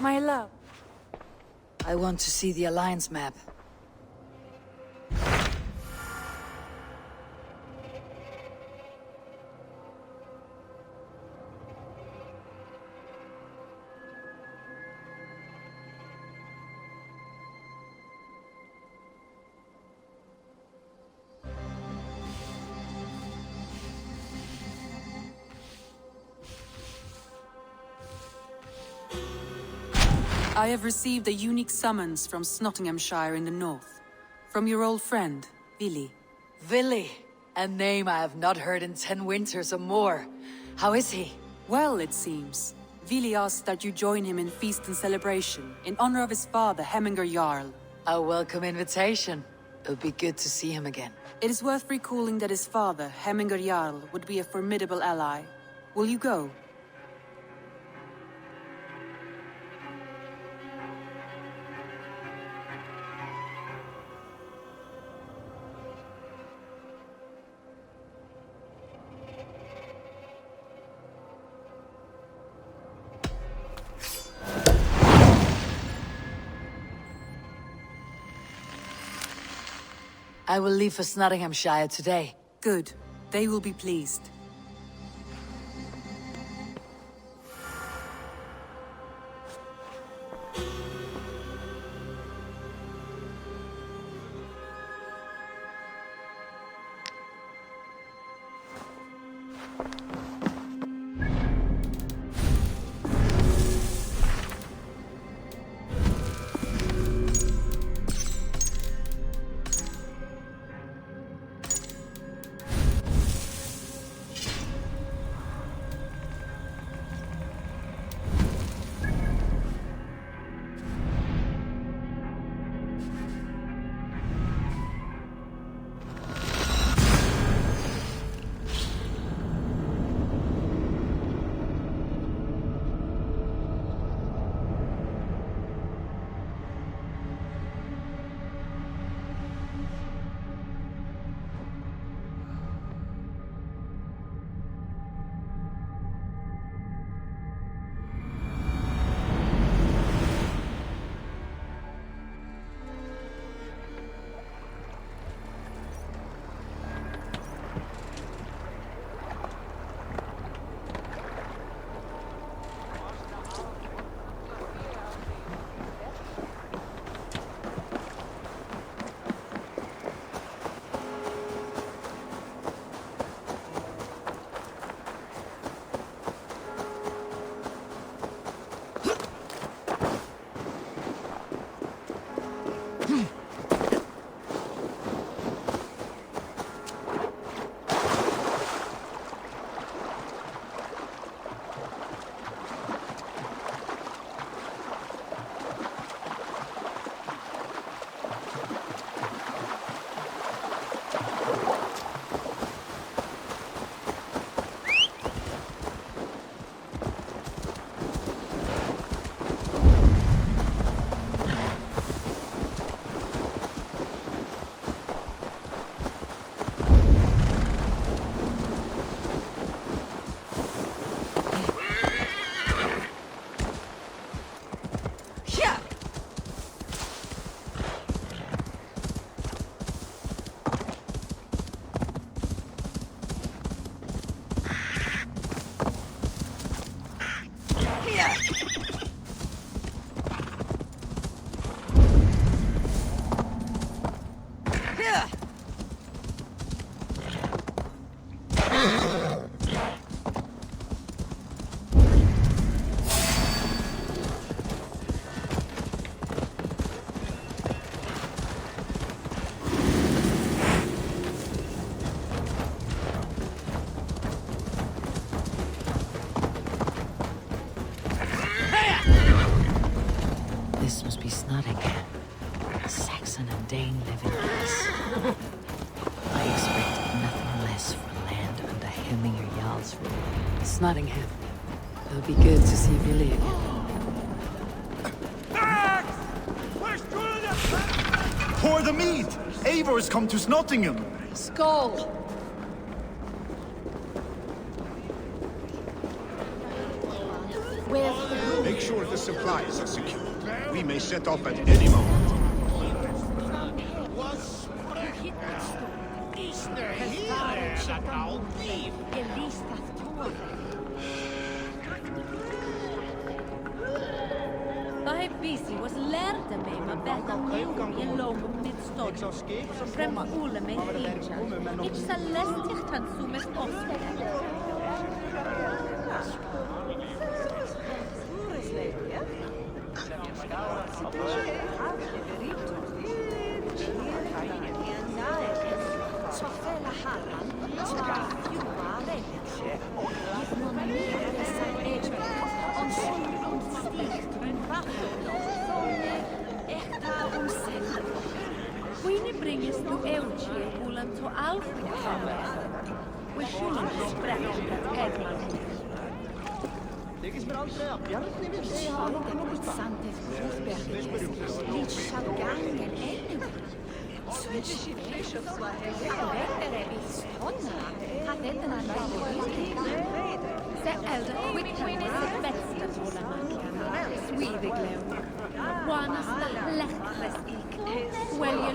My love. I want to see the Alliance map. I have received a unique summons from Nottinghamshire in the north. From your old friend, Vili. Vili, a name I have not heard in 10 winters or more. How is he? Well, it seems. Vili asked that you join him in feast and celebration, in honor of his father, Hemminger Jarl. A welcome invitation. It would be good to see him again. It is worth recalling that his father, Hemminger Jarl, would be a formidable ally. Will you go? I will leave for Nottinghamshire today. Good. They will be pleased. This must be Nottingham. Saxon and Dane live in peace. I expected nothing less for land under Hemminger Jarl's rule. It's Nottingham. It'll be good to see Vili again. Pour the mead! Eivor come to Nottingham! Skull! make sure the supplies are secure. We may set off at any moment. I busy was lärde mig med bättre mjölk i låg med stånd. Främ Ole med hinja. Inte så lästigt han som mest ofta. Quindi bringes du eugie ulan to alfa. We shouldn't spread that Edmund. Det is met Andrea. Bjarni vil se han og Santes Fußberges. Nicht Schagang en Ende. Switch bishops var det visst honna. Hade den Se äldre quicken är bästa hållarna. Swedeglöm. Wanasta lättres ik. Välja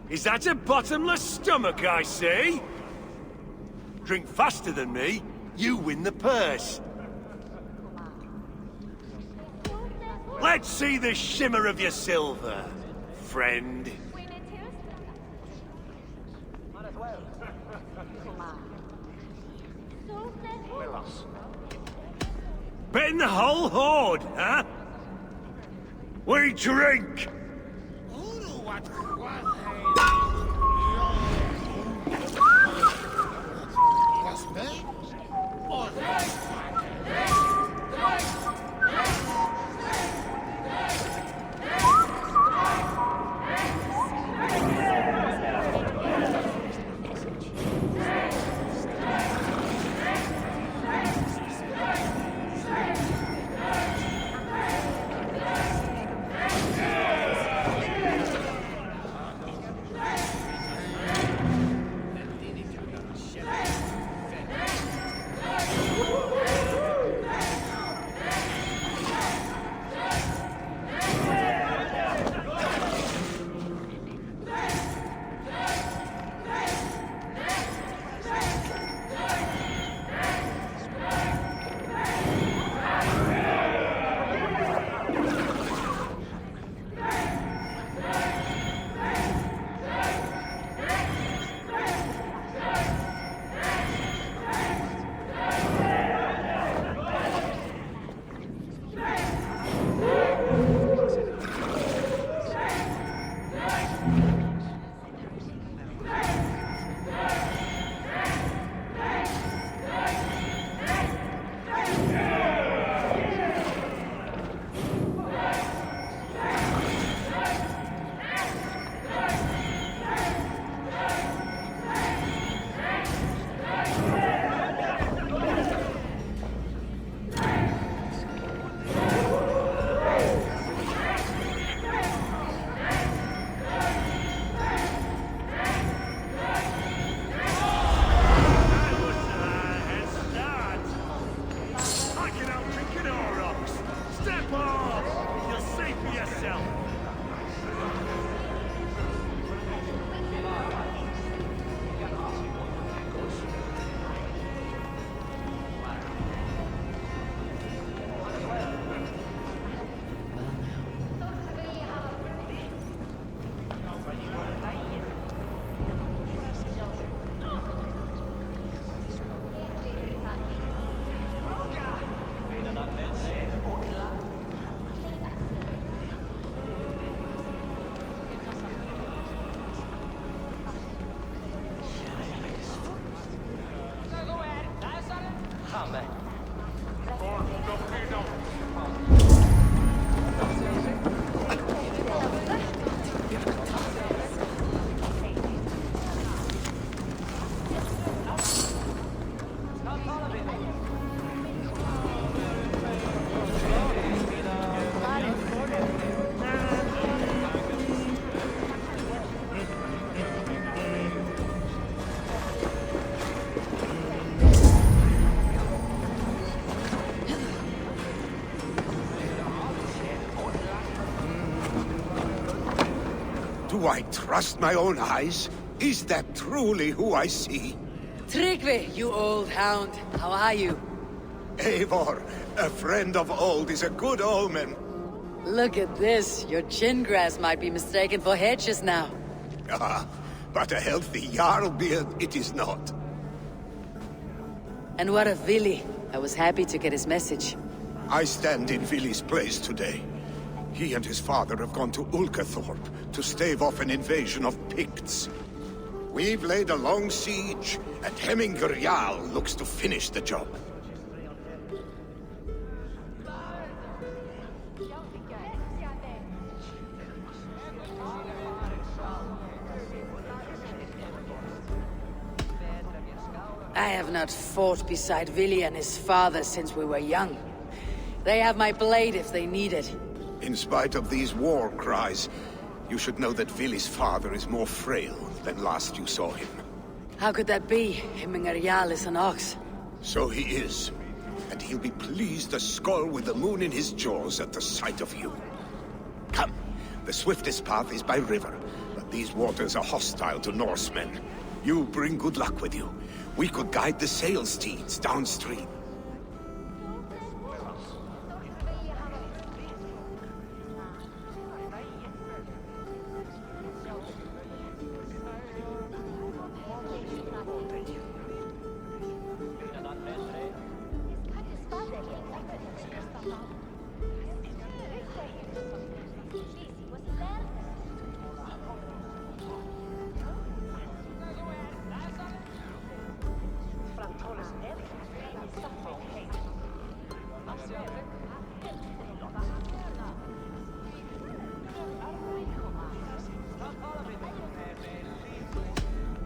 Is that a bottomless stomach I see? Drink faster than me, you win the purse. Let's see the shimmer of your silver, friend. Betting the whole horde, huh? We drink! Do I trust my own eyes? Is that truly who I see? Tryggvi, you old hound. How are you? Eivor, a friend of old is a good omen. Look at this. Your chin grass might be mistaken for hedges now. Ah, but a healthy Jarl beard it is not. And what of Vili? I was happy to get his message. I stand in Vili's place today. He and his father have gone to Ulkathorpe to stave off an invasion of Picts. We've laid a long siege, and Hemminger Jarl looks to finish the job. I have not fought beside Vili and his father since we were young. They have my blade if they need it. In spite of these war cries, you should know that Vili's father is more frail than last you saw him. How could that be? Hemminger Jarl is an ox. So he is. And he'll be pleased to skull with the moon in his jaws at the sight of you. Come, the swiftest path is by river, but these waters are hostile to Norsemen. You bring good luck with you. We could guide the sail steeds downstream.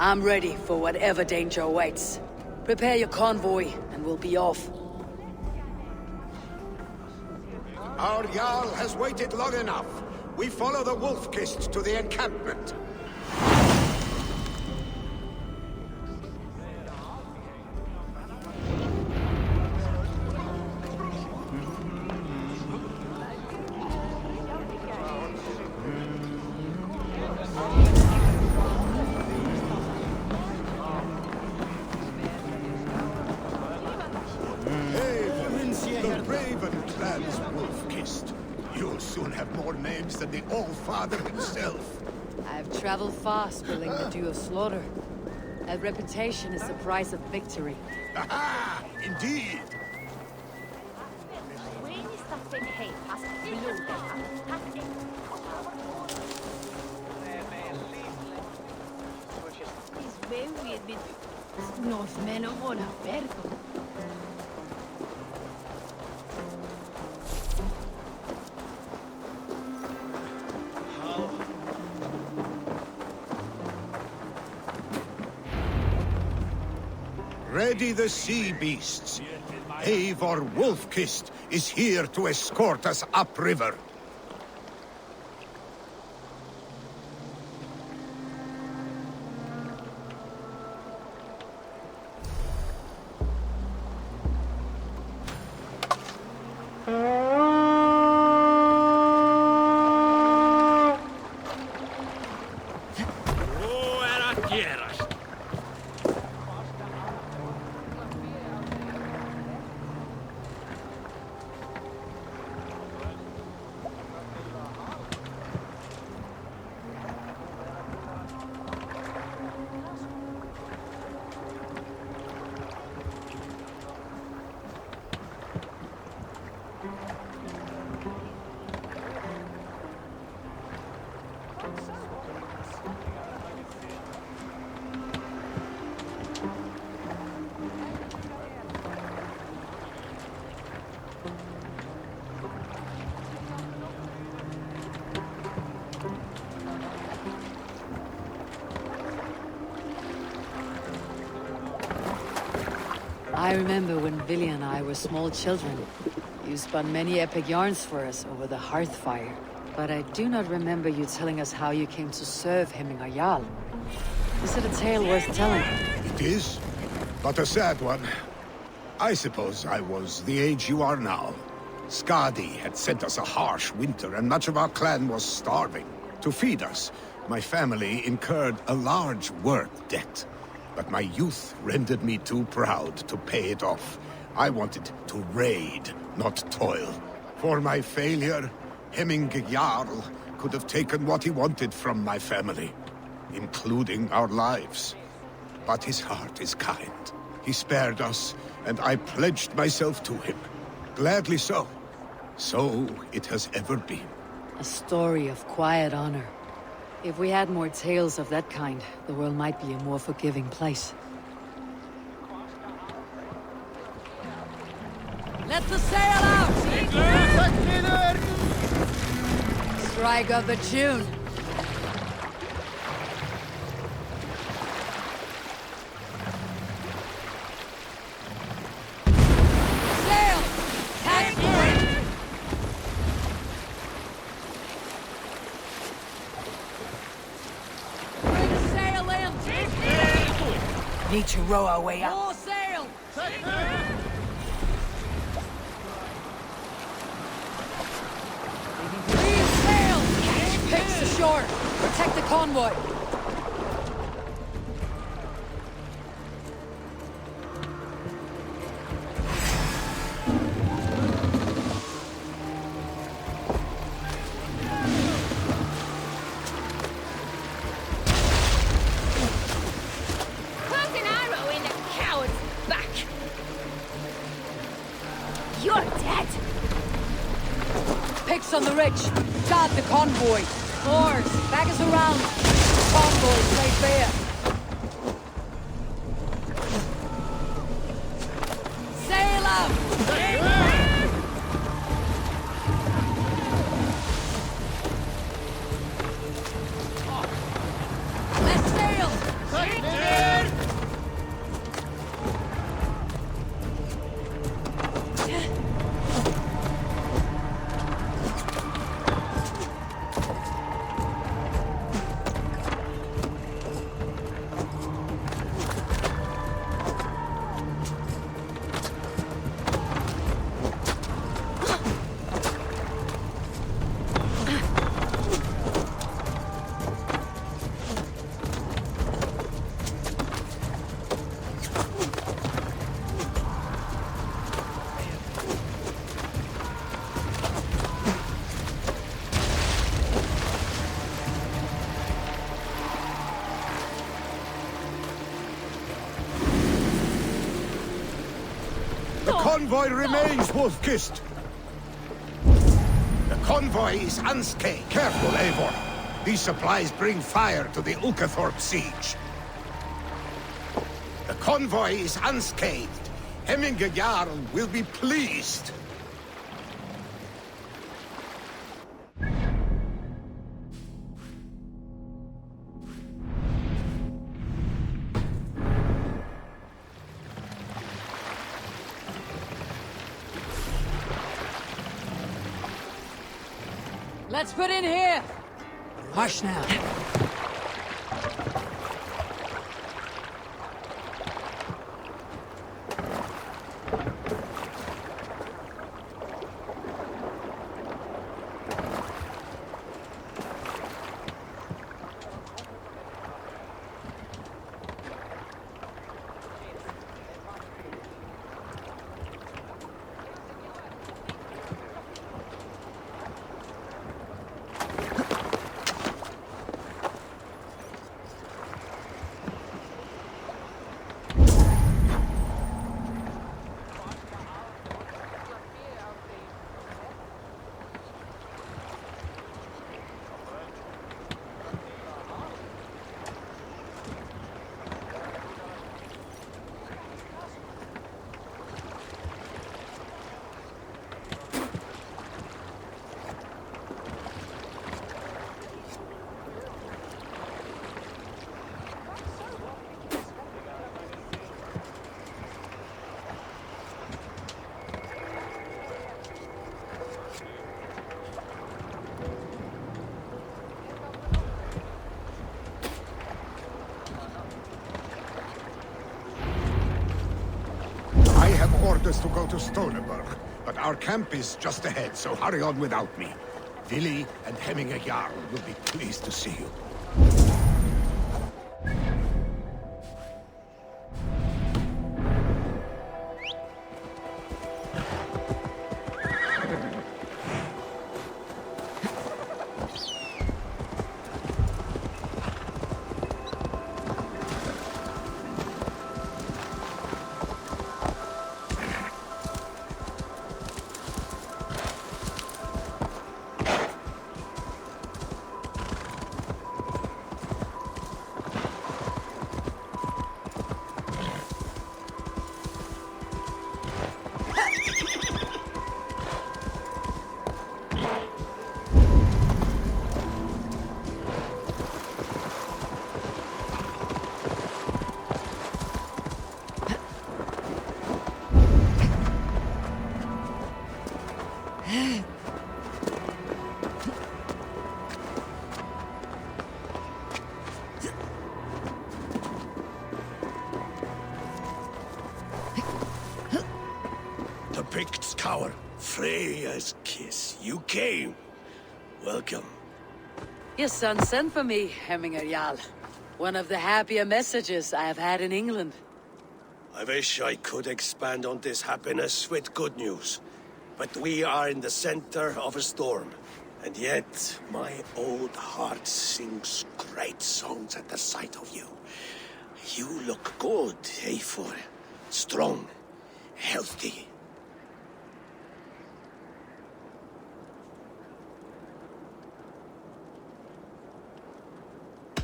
I'm ready for whatever danger awaits. Prepare your convoy, and we'll be off. Our Jarl has waited long enough. We follow the Wolf-Kissed to the encampment. The Raven Clan's Wolf-Kissed. You'll soon have more names than the All-Father himself. I've traveled far, spilling the dew of slaughter. A reputation is the price of victory. Aha! Indeed! Northmen och våra verkor. Ready the sea beasts. Eivor Wolf-Kissed is here to escort us upriver. I remember when Vili and I were small children. You spun many epic yarns for us over the hearth fire. But I do not remember you telling us how you came to serve Hemminger Jarl. Is it a tale worth telling? It is, but a sad one. I suppose I was the age you are now. Skadi had sent us a harsh winter, and much of our clan was starving. To feed us, My family incurred a large work debt, but my youth rendered me too proud to pay it off. I wanted to raid, not toil. For my failure, Hemming Jarl could have taken what he wanted from my family, including our lives. But his heart is kind. He spared us, and I pledged myself to him. Gladly so. So it has ever been. A story of quiet honor. If we had more tales of that kind, the world might be a more forgiving place. Let the sail out! Strike up a tune. Sail! Tack point! Bring sail in! Need to row our way up. More sail! Reef sail! Picks ashore! Protect the convoy! Put an arrow in the coward's back. You're dead. Picks on the ridge! Guard the convoy! Oars! Back us around! Convoy, stay fair! Sail out! Let's sail! The convoy remains wolf-kissed. The convoy is unscathed. Careful, Eivor. These supplies bring fire to the Ulcathorpe siege. The convoy is unscathed. Hemming Jarl will be pleased. Let's put in here! Hush now. Orders to go to Stoneberg, but our camp is just ahead, so hurry on without me. Vili and Hemming Jarl will be pleased to see you. tower. Freya's kiss. You came. Welcome. Your son sent for me, Hemminger Jarl. One of the happier messages I have had in England. I wish I could expand on this happiness with good news. But we are in the center of a storm. And yet, my old heart sings great songs at the sight of you. You look good, Eivor. Strong, healthy.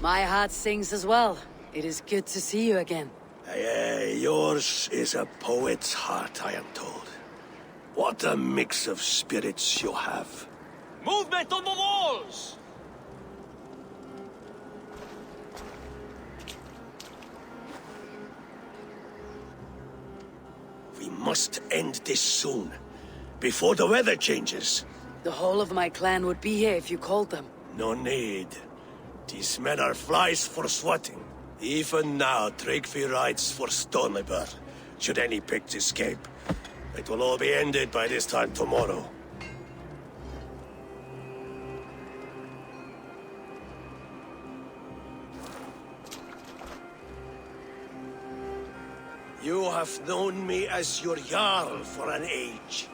My heart sings as well. It is good to see you again. Yours is a poet's heart, I am told. What a mix of spirits you have. Movement on the walls! We must end this soon, before the weather changes. The whole of my clan would be here if you called them. No need. These men are flies for swatting. Even now, Tryggvi rides for Stonebur, should any Picts escape. It will all be ended by this time tomorrow. You have known me as your Jarl for an age.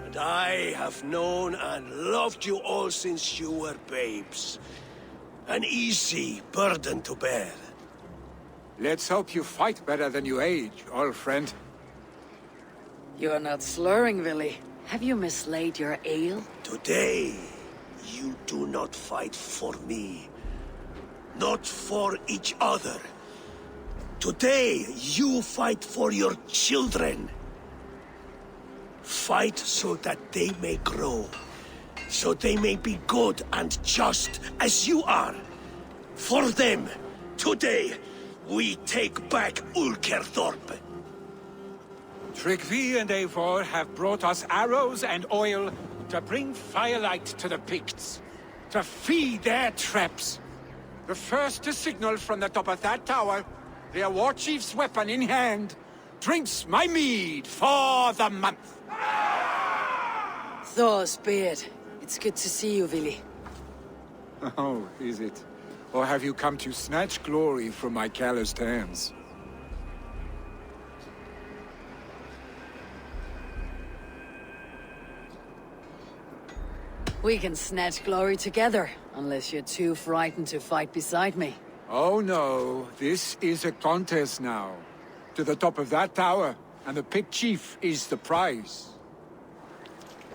And I have known and loved you all since you were babes. An easy burden to bear. Let's hope you fight better than you age, old friend. You're not slurring, Willy. Have you mislaid your ale? Today, you do not fight for me. Not for each other. Today, you fight for your children. Fight so that they may grow. So they may be good and just as you are. For them, today, we take back Ulkerthorpe. Tryggvi and Eivor have brought us arrows and oil to bring firelight to the Picts. To feed their traps. The first to signal from the top of that tower, their war chief's weapon in hand, drinks my mead for the month. Thor's beard. It's good to see you, Willy. Oh, is it? Or have you come to snatch glory from my calloused hands? We can snatch glory together, unless you're too frightened to fight beside me. Oh no, this is a contest now. To the top of that tower, and the Pict Chief is the prize.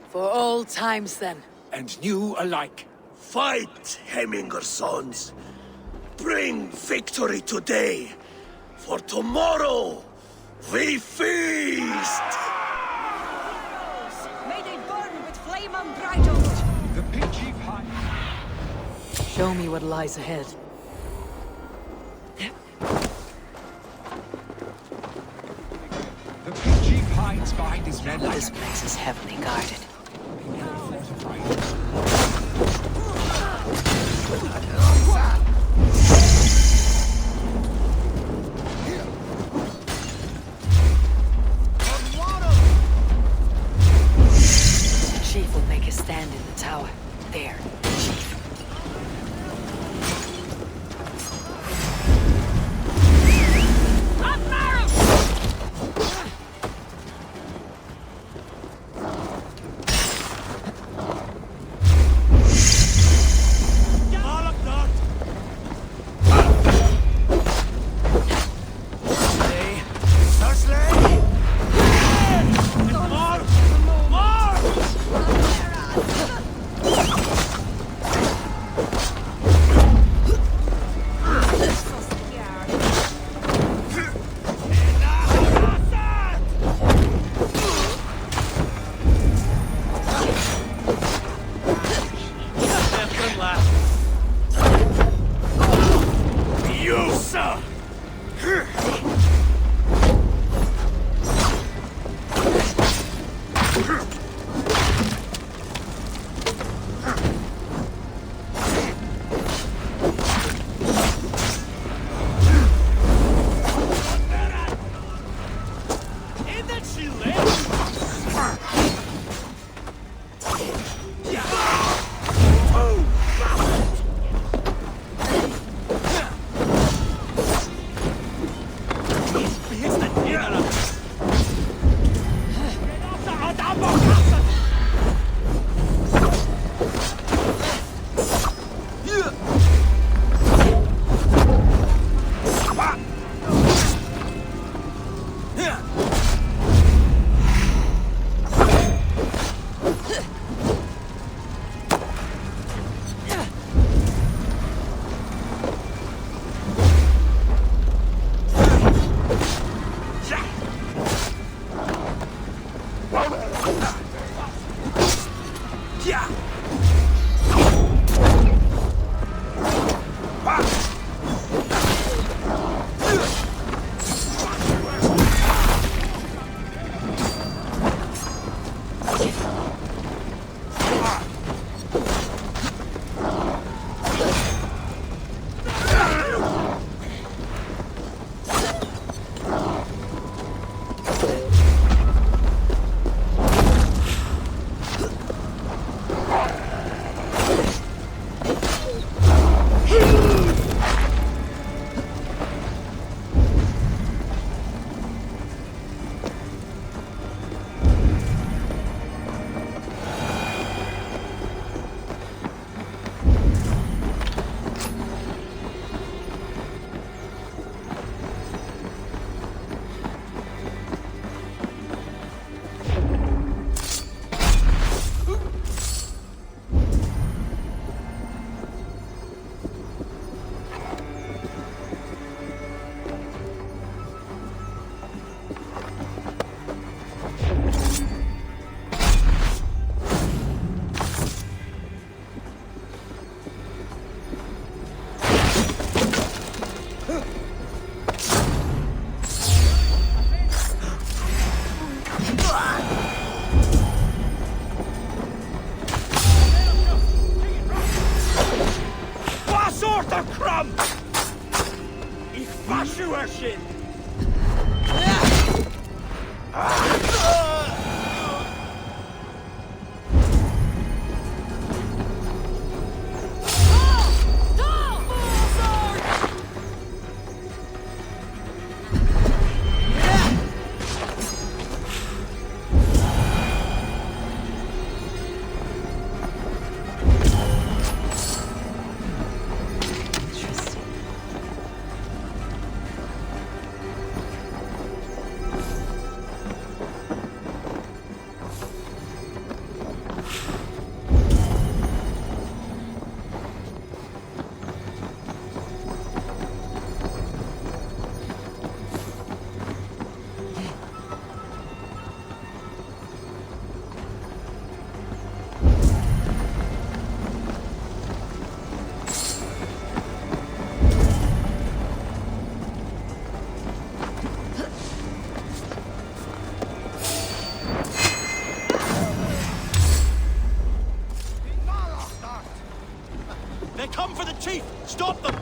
For old times, then. And new alike. Fight, Hemminger sons. Bring victory today. For tomorrow, we feast! May they burn with flame unbridled! The Pict Chief Show me what lies ahead. The Pict Chief hides behind his men like This place is heavily guarded. Chief will make a stand in the tower. There, Chief. Ich wasche euch! They come for the chief! Stop them!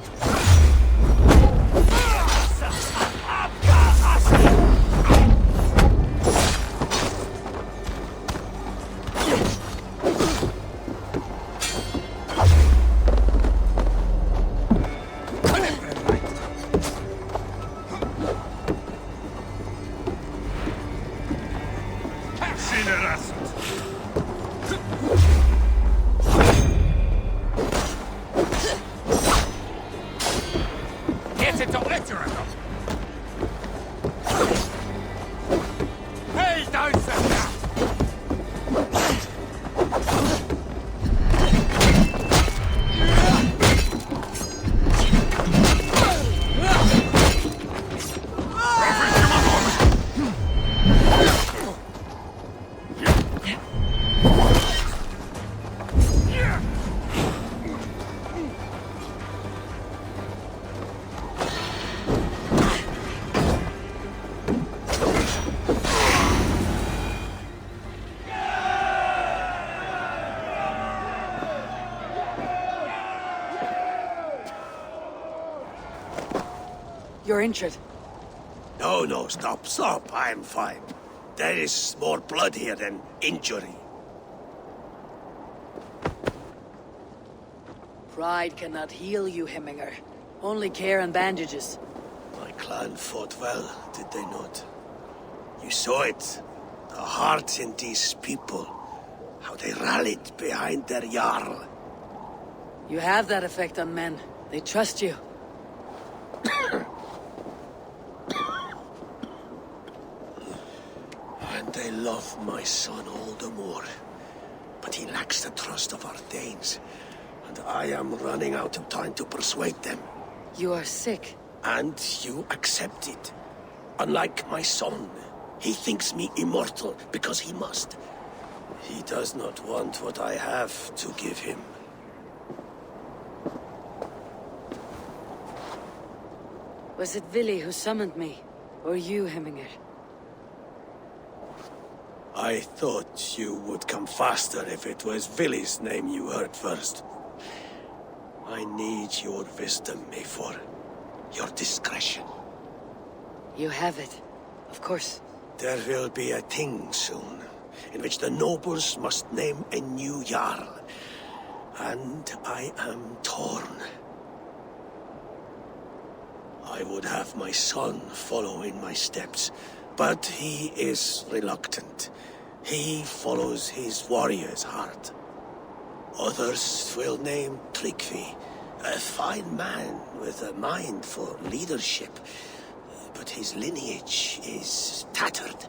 You're injured. No, stop. I'm fine. There is more blood here than injury. Pride cannot heal you, Hemminger. Only care and bandages. My clan fought well, did they not? You saw it. The heart in these people. How they rallied behind their Jarl. You have that effect on men. They trust you. And they love my son all the more. But he lacks the trust of our Danes. And I am running out of time to persuade them. You are sick. And you accept it. Unlike my son, he thinks me immortal because he must. He does not want what I have to give him. Was it Vili who summoned me? Or you, Hemminger? I thought you would come faster if it was Vili's name you heard first. I need your wisdom, Eivor. Your discretion. You have it. Of course. There will be a thing soon, in which the nobles must name a new Jarl. And I am torn. I would have my son follow in my steps, but he is reluctant. He follows his warrior's heart. Others will name Tryggvi, a fine man with a mind for leadership. But his lineage is tattered,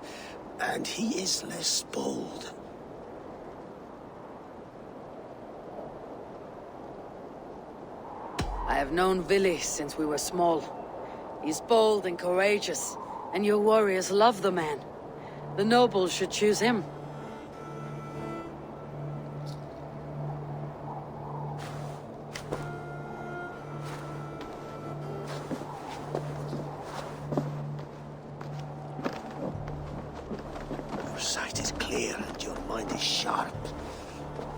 and he is less bold. I have known Vili since we were small. He's bold and courageous, and your warriors love the man. The nobles should choose him. Your sight is clear and your mind is sharp.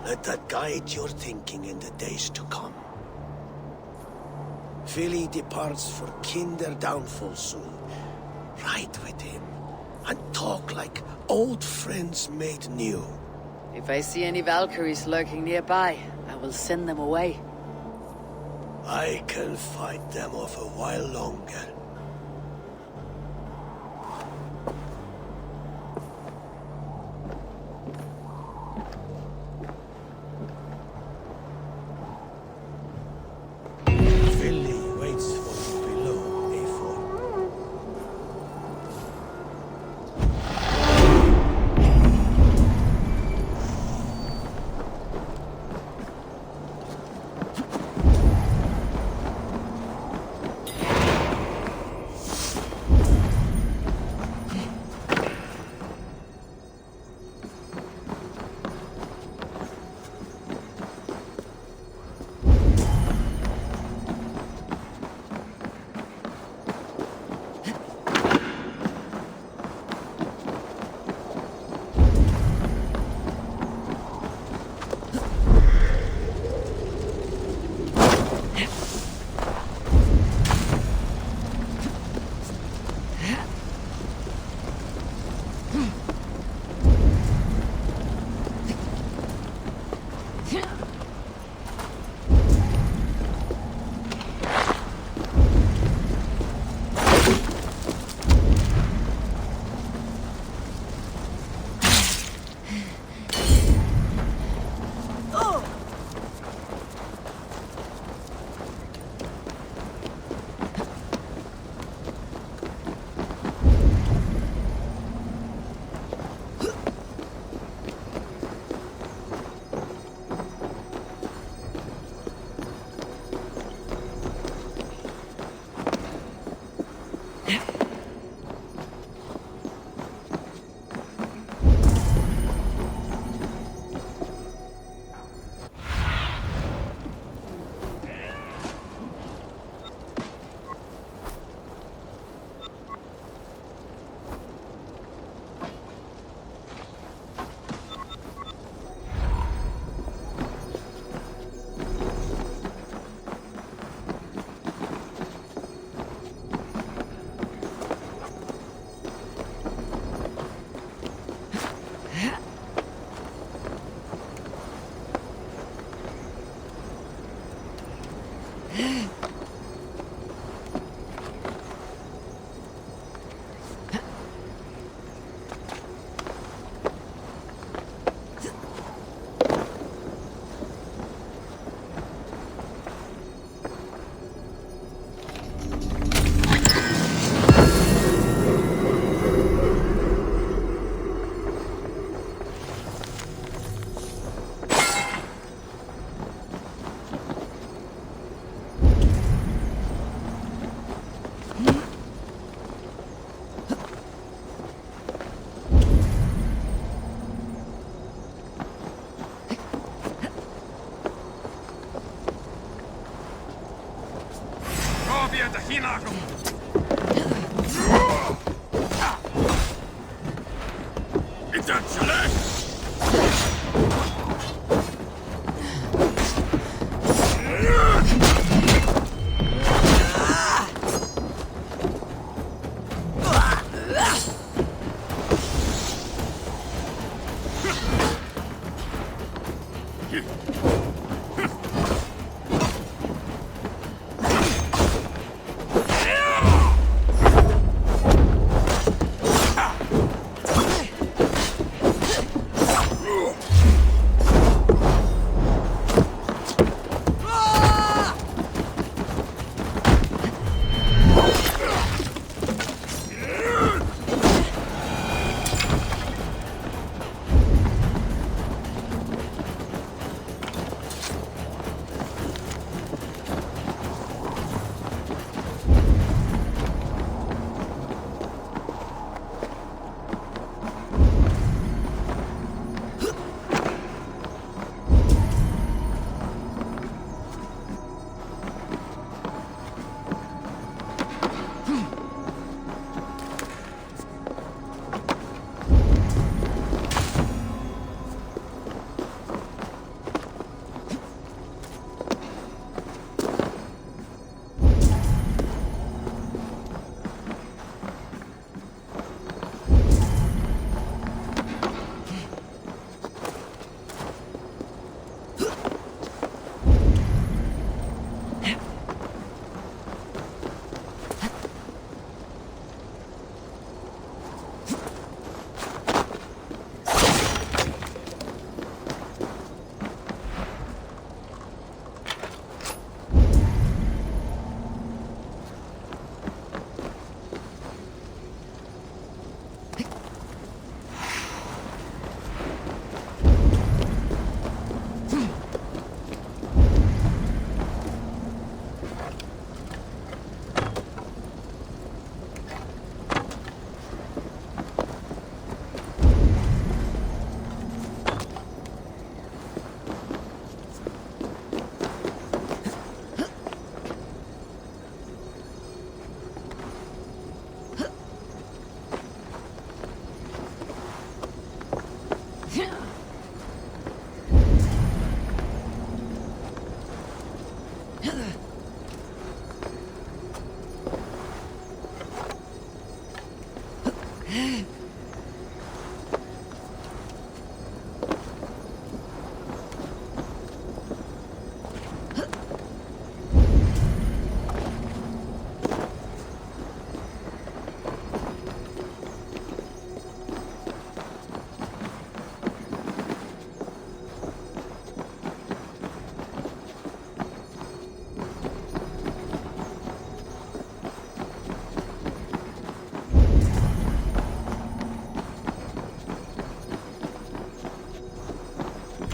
Let that guide your thinking in the days to come. Philly departs for kinder downfall soon. Ride with him, and talk like old friends made new. If I see any Valkyries lurking nearby, I will send them away. I can fight them off a while longer. Philly waits for you below, A4.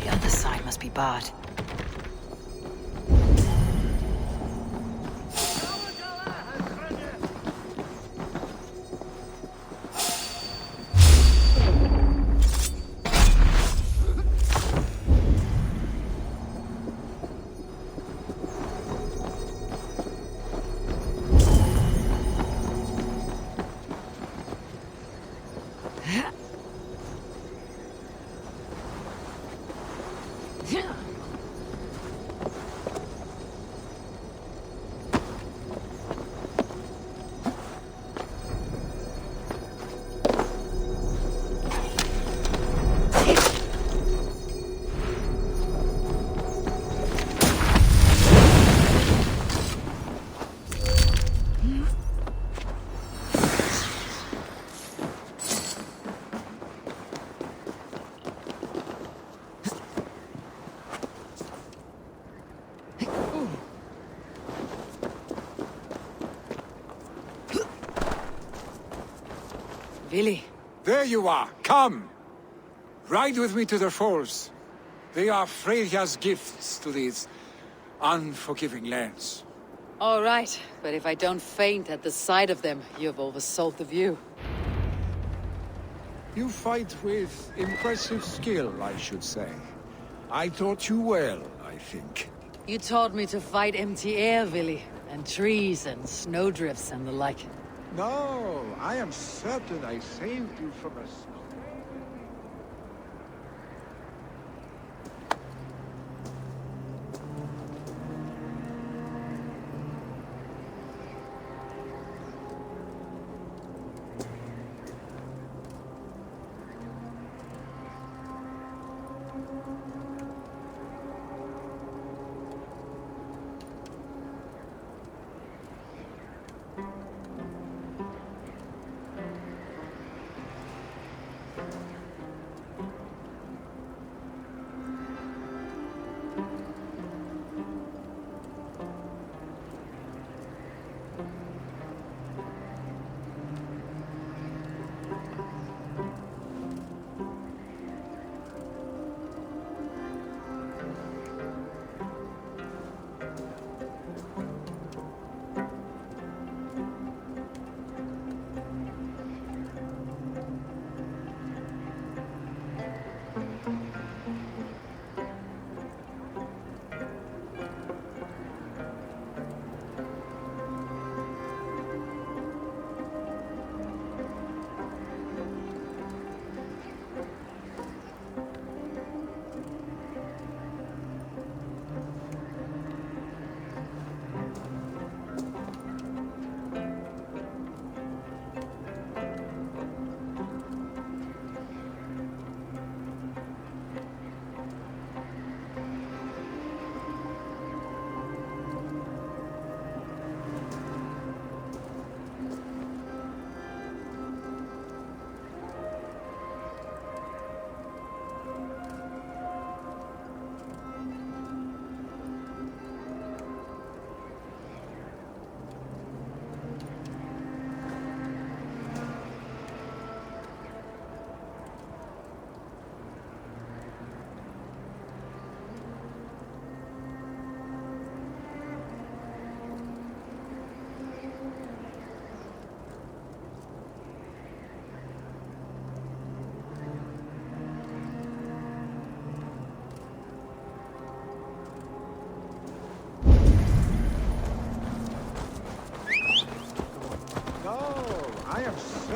The other side must be barred. Vili. There you are. Come. Ride with me to the falls. They are Freya's gifts to these unforgiving lands. All right, but if I don't faint at the sight of them, you've oversold the view. You fight with impressive skill, I should say. I taught you well, I think. You taught me to fight empty air, Vili, and trees and snowdrifts and the like. No, I am certain I saved you from a snow.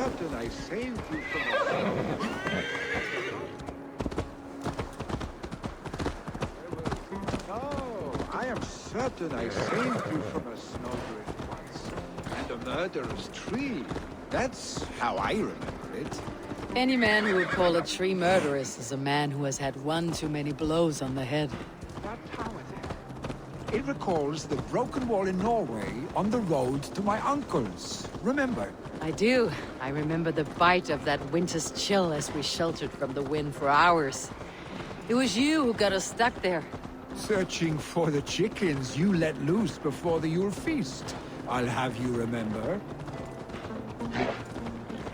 certain I saved you from a... No, I am certain I saved you from a snowdrift once. And a murderous tree. That's how I remember. it. Any man who would call a tree murderous is a man who has had one too many blows on the head. That tower there. It recalls the broken wall in Norway on the road to my uncle's. Remember? I do. I remember the bite of that winter's chill as we sheltered from the wind for hours. It was you who got us stuck there. Searching for the chickens you let loose before the Yule feast. I'll have you remember.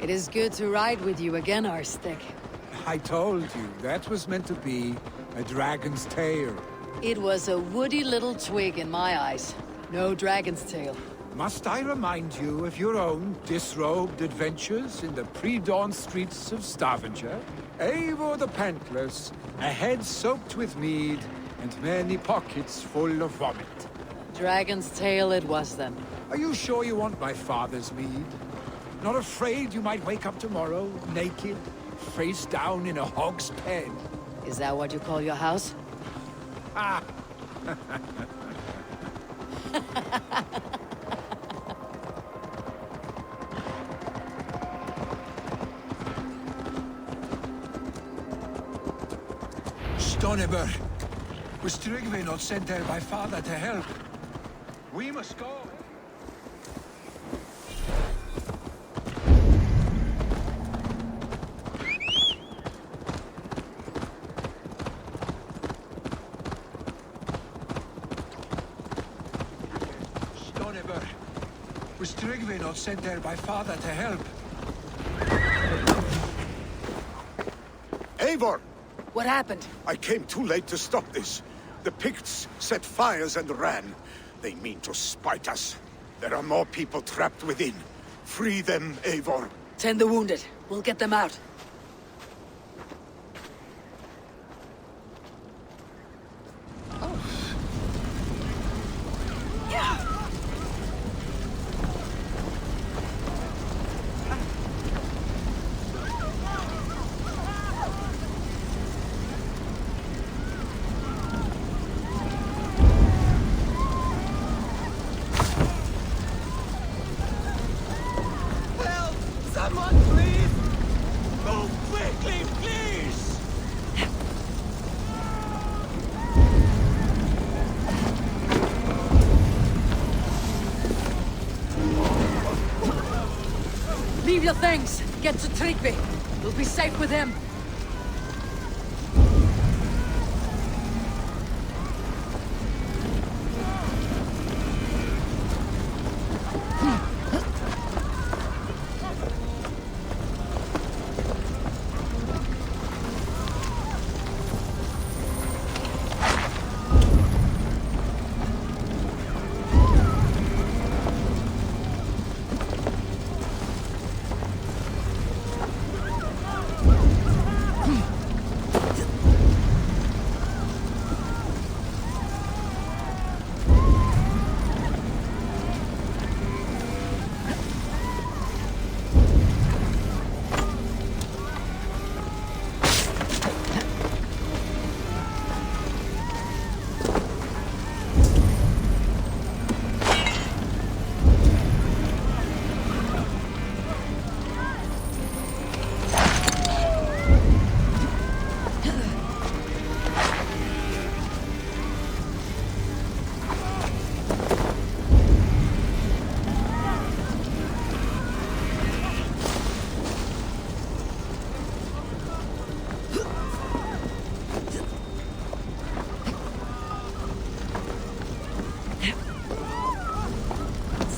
It is good to ride with you again, Arstick. I told you, that was meant to be a dragon's tail. It was a woody little twig in my eyes. No dragon's tail. Must I remind you of your own disrobed adventures in the pre-dawn streets of Stavanger? Eivor the Pantless, a head soaked with mead, and many pockets full of vomit. Dragon's tail it was then. Are you sure you want my father's mead? Not afraid you might wake up tomorrow, naked, face down in a hog's pen? Is that what you call your house? Ah! Stoneber, was Tryggve not sent there by father to help? We must go. Stoneber, was Tryggve not sent there by father to help? Eivor! What happened? I came too late to stop this. The Picts set fires and ran. They mean to spite us. There are more people trapped within. Free them, Eivor. Tend the wounded. We'll get them out. Someone, please! Move quickly, please! Leave your things. Get to Tryggve. We'll be safe with him.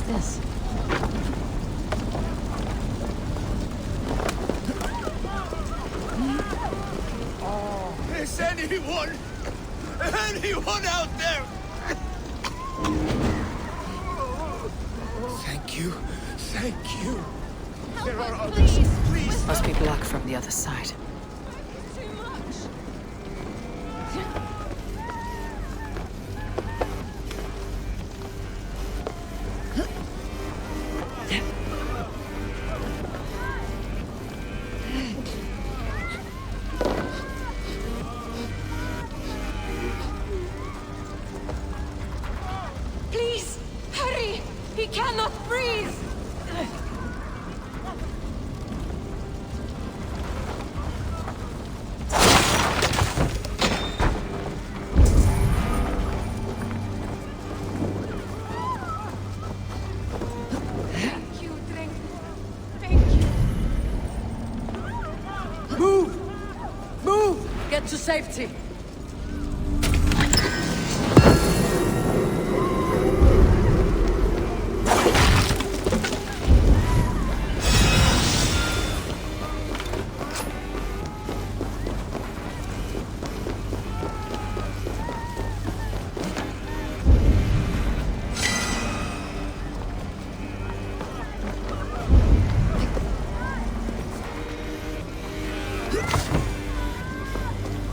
This. Is anyone out there? Thank you. Thank you. There are others. Please. Must be blocked from the other side. Too much. Please, hurry! He cannot breathe! get to safety.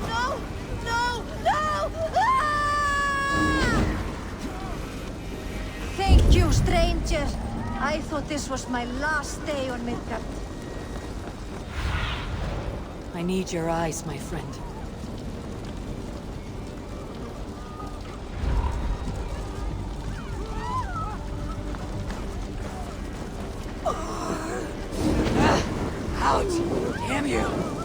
No! No! No! Ah! Thank you, stranger. I thought this was my last day on Midgard. I need your eyes, my friend. Out! Damn you!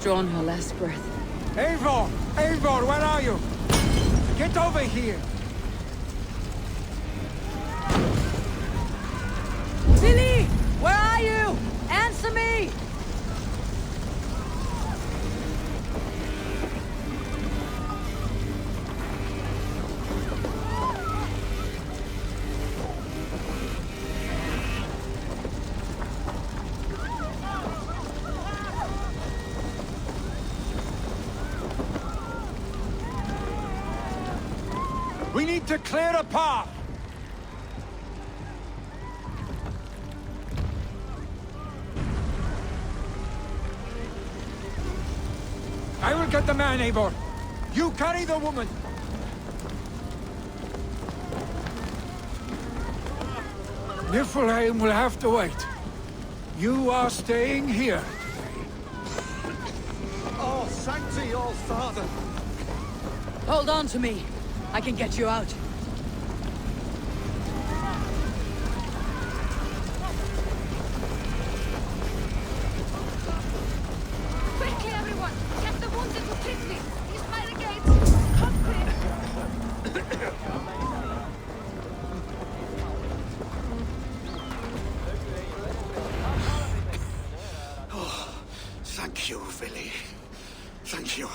drawn her last breath. Eivor! Eivor, where are you? Get over here! Billy! Where are you? Answer me! We need to clear a path! I will get the man, Eivor. You carry the woman. Niflheim will have to wait. You are staying here. Oh, sanctity, all father! Hold on to me. I can get you out. Quickly, everyone! Get the wounded to Kitty! He's by the gates! Come quick! Thank you, Villy. Thank you.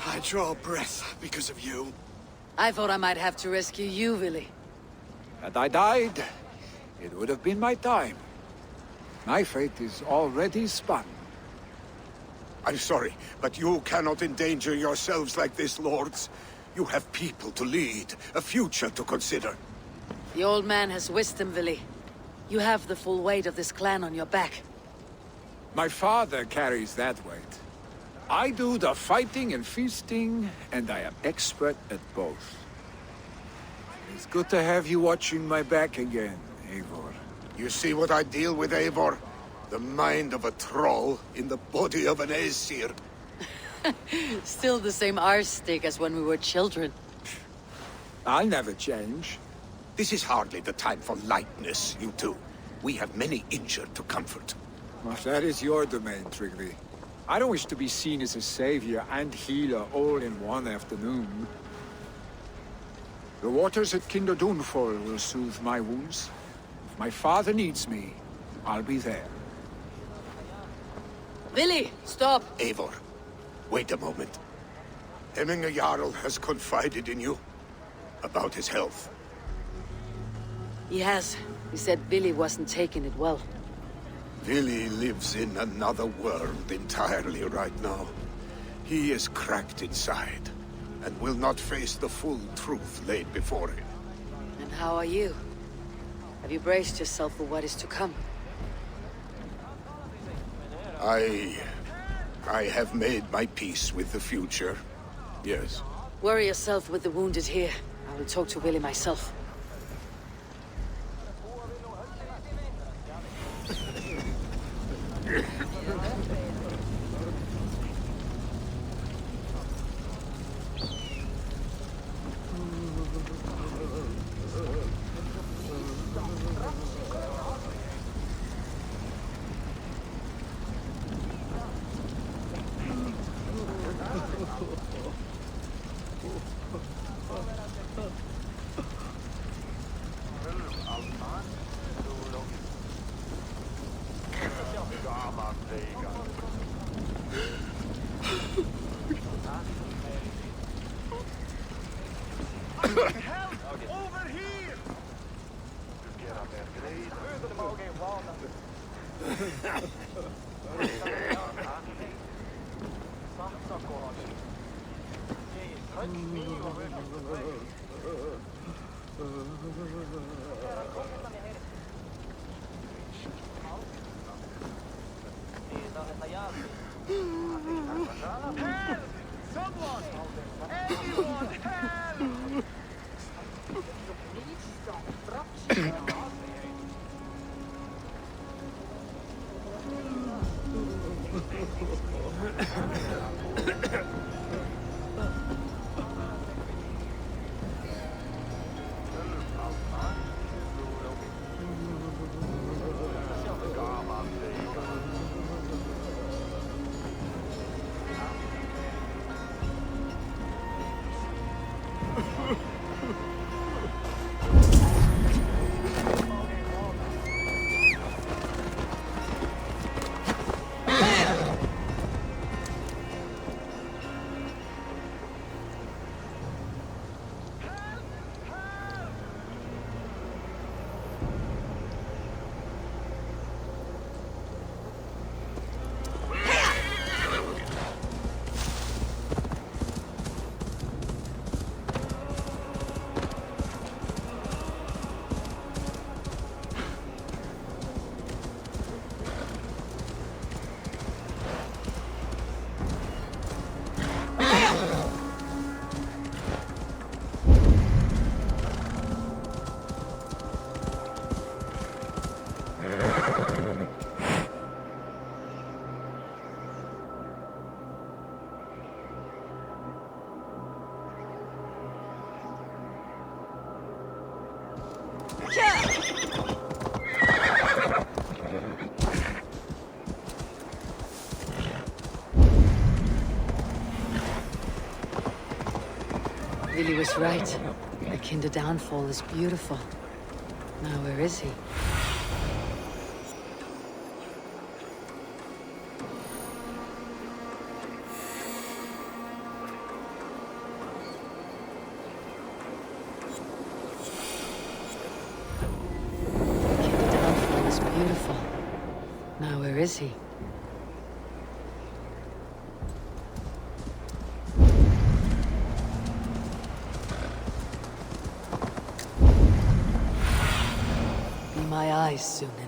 I draw breath because of you. I thought I might have to rescue you, Billy. Had I died, it would have been my time. My fate is already spun. I'm sorry, but you cannot endanger yourselves like this, lords. You have people to lead, a future to consider. The old man has wisdom, Billy. You have the full weight of this clan on your back. My father carries that weight. I do the fighting and feasting, and I am expert at both. It's good to have you watching my back again, Eivor. You see what I deal with, Eivor? The mind of a troll in the body of an Aesir. Still the same arse stick as when we were children. I'll never change. This is hardly the time for lightness, you two. We have many injured to comfort. Well, that is your domain, Trigby. I don't wish to be seen as a savior and healer all in one afternoon. The waters at Kinderdunfol will soothe my wounds. If my father needs me, I'll be there. Billy, stop! Eivor, wait a moment. Hemminger Jarl has confided in you about his health. He has. He said Billy wasn't taking it well. Vili lives in another world entirely right now. He is cracked inside, and will not face the full truth laid before him. And how are you? Have you braced yourself for what is to come? I have made my peace with the future. Yes. Worry yourself with the wounded here. I will talk to Willie myself. Over here! Help! Someone! Anyone, help! Lily was right. The Kinder downfall is beautiful. Now where is he? Kinder downfall is beautiful. Now where is he? My eyes, Sunan.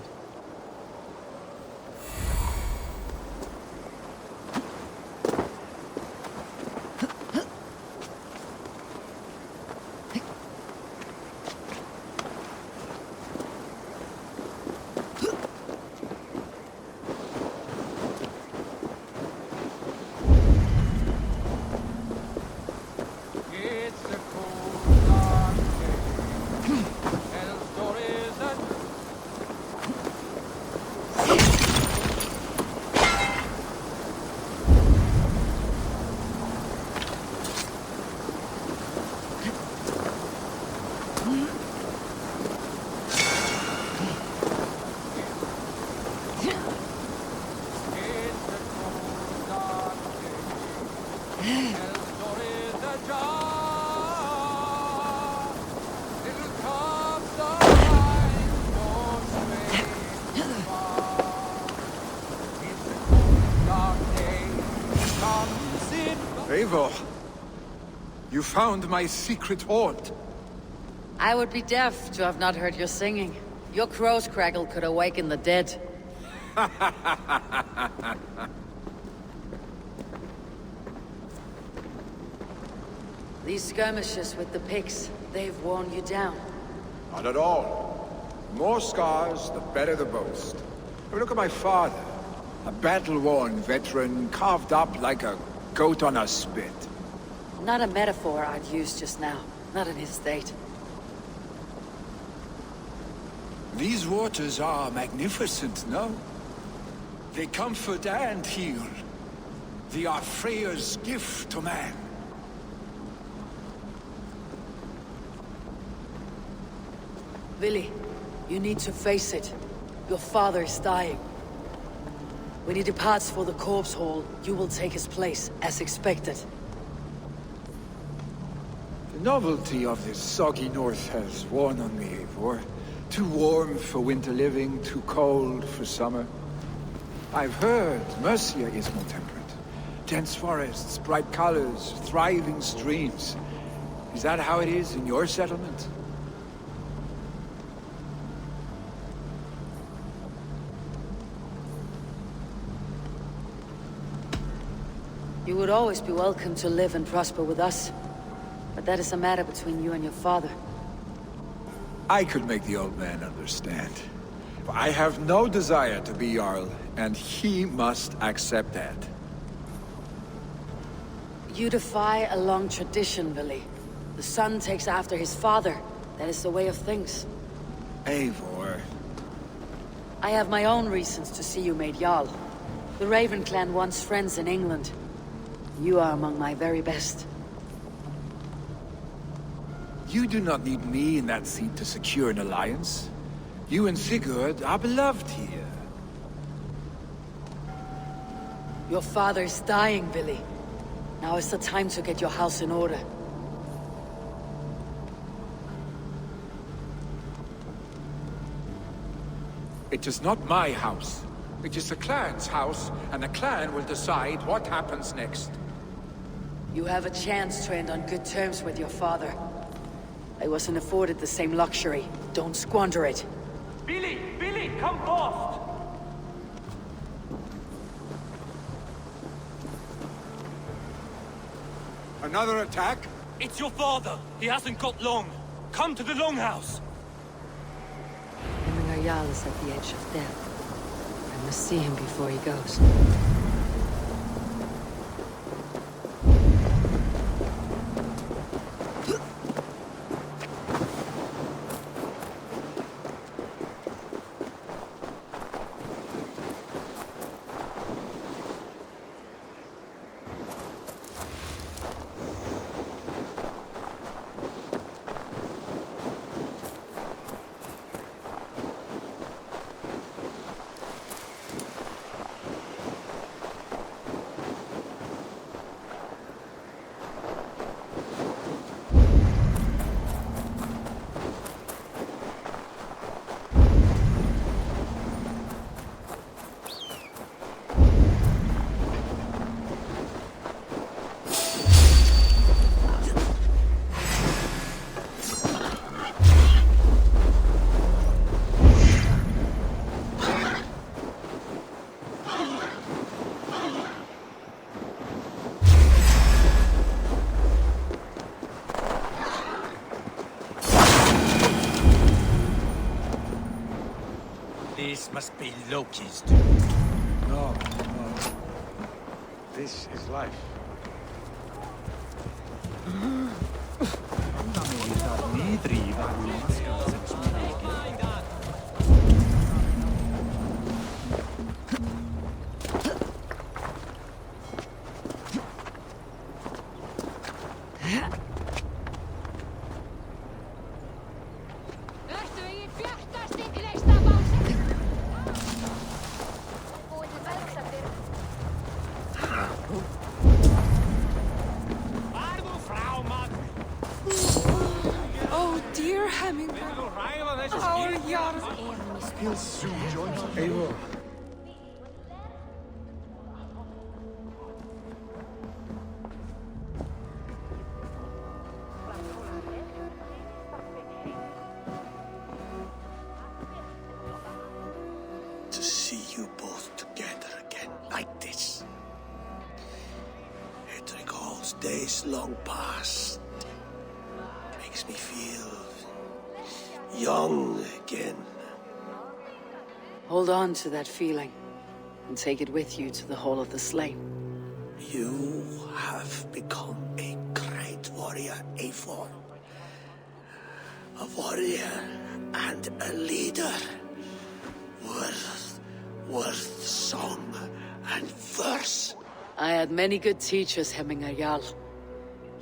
Eivor, you found my secret hoard. I would be deaf to have not heard your singing. Your crow's crackle could awaken the dead. These skirmishes with the pigs, they've worn you down. Not at all. The more scars, the better the boast. But look at my father. A battle-worn veteran, carved up like a goat on a spit. Not a metaphor I'd use just now. Not in his state. These waters are magnificent, no? They comfort and heal. They are Freya's gift to man. Vili, you need to face it. Your father is dying. When he departs for the corpse hall, you will take his place, as expected. The novelty of this soggy north has worn on me, Eivor. Too warm for winter living, too cold for summer. I've heard Mercia is more temperate. Dense forests, bright colors, thriving streams. Is that how it is in your settlement? You would always be welcome to live and prosper with us. But that is a matter between you and your father. I could make the old man understand. I have no desire to be Jarl, and he must accept that. You defy a long tradition, Vili. The son takes after his father. That is the way of things. Eivor. I have my own reasons to see you made Jarl. The Raven clan wants friends in England. You are among my very best. You do not need me in that seat to secure an alliance. You and Sigurd are beloved here. Your father is dying, Vili. Now is the time to get your house in order. It is not my house. It is the clan's house, and the clan will decide what happens next. You have a chance to end on good terms with your father. I wasn't afforded the same luxury. Don't squander it. Billy! Billy, come fast! Another attack? It's your father! He hasn't got long! Come to the Longhouse! Jarl is at the edge of death. I must see him before he goes. This must be Loki's No, no. This is life. Oh, dear Hemingway. Our Jarls. He'll soon join us. Eivor. To see you both together again like this. It recalls days long past. Makes me feel young again. Hold on to that feeling, and take it with you to the Hall of the Slain. You have become a great warrior, Eivor. A warrior and a leader. Worth song and verse. I had many good teachers, Jarl.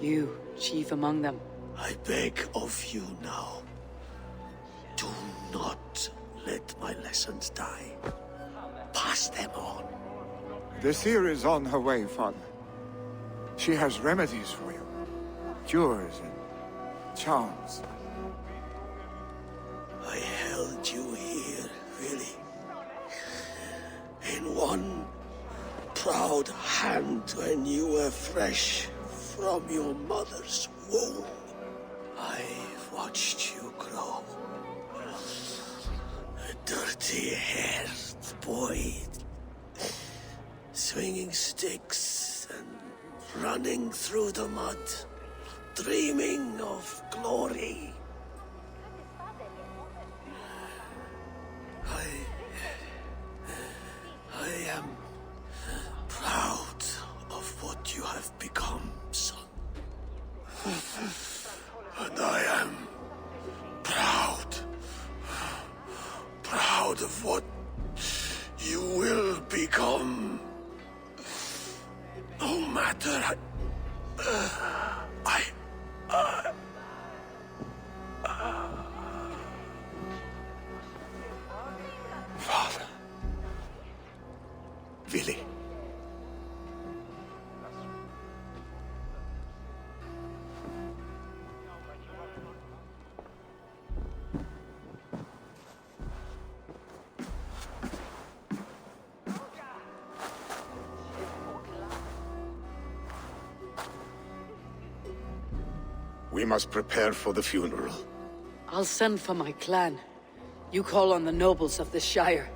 You, chief among them. I beg of you now. Do not let my lessons die. Pass them on. The seer is on her way, father. She has remedies for you. Cures and charms. I held you here, really. In one proud hand when you were fresh from your mother's womb. I've watched you grow. A dirty-haired boy, swinging sticks and running through the mud, dreaming of glory. I am proud of what you have become, son. And I am proud of what you will become. No matter Father. Willy. We must prepare for the funeral. I'll send for my clan. You call on the nobles of the Shire.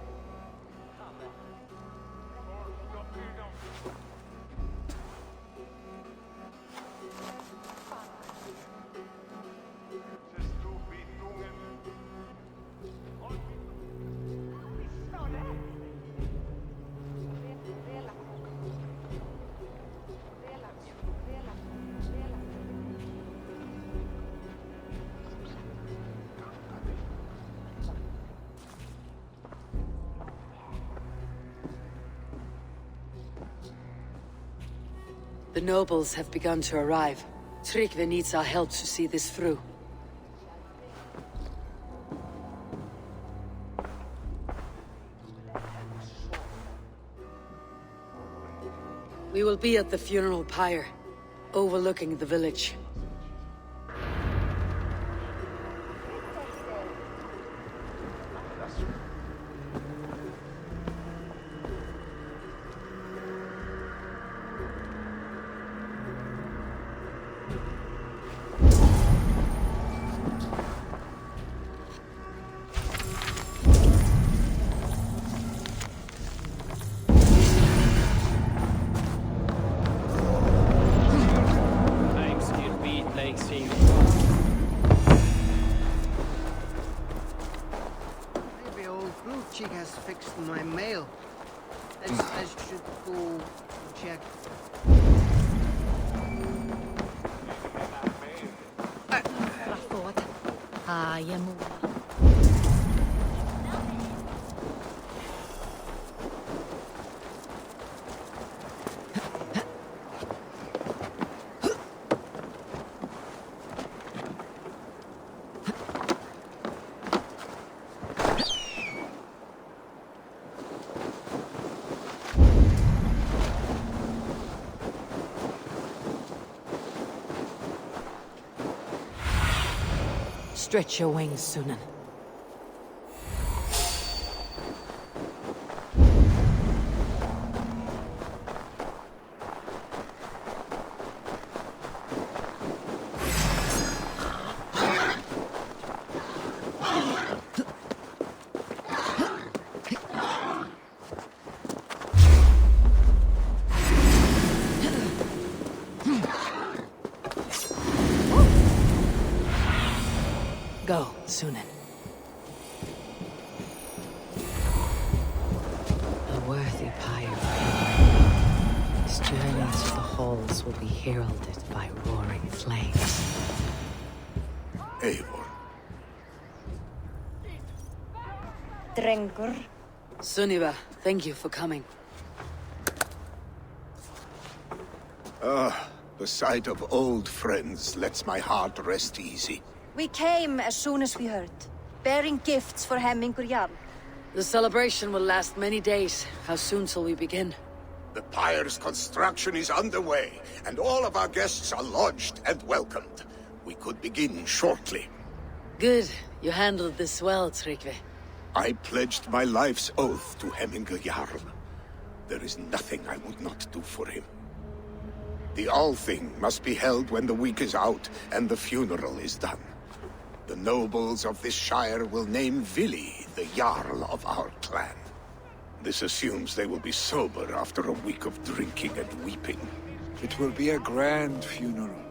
The nobles have begun to arrive. Tryggvi needs our help to see this through. We will be at the funeral pyre, overlooking the village. Maybe old blue chick has fixed my mail. I should go check. Stretch your wings, Sunan. Go, Sunan. A worthy pyre. His journey to the halls will be heralded by roaring flames. Eivor. Drengur. Sunniva, thank you for coming. The sight of old friends lets my heart rest easy. We came as soon as we heard, bearing gifts for Hemmingur Jarl. The celebration will last many days. How soon shall we begin? The pyre's construction is underway, and all of our guests are lodged and welcomed. We could begin shortly. Good. You handled this well, Tryggvi. I pledged my life's oath to Hemmingur Jarl. There is nothing I would not do for him. The Althing must be held when the week is out and the funeral is done. The nobles of this shire will name Vili the Jarl of our clan. This assumes they will be sober after a week of drinking and weeping. It will be a grand funeral.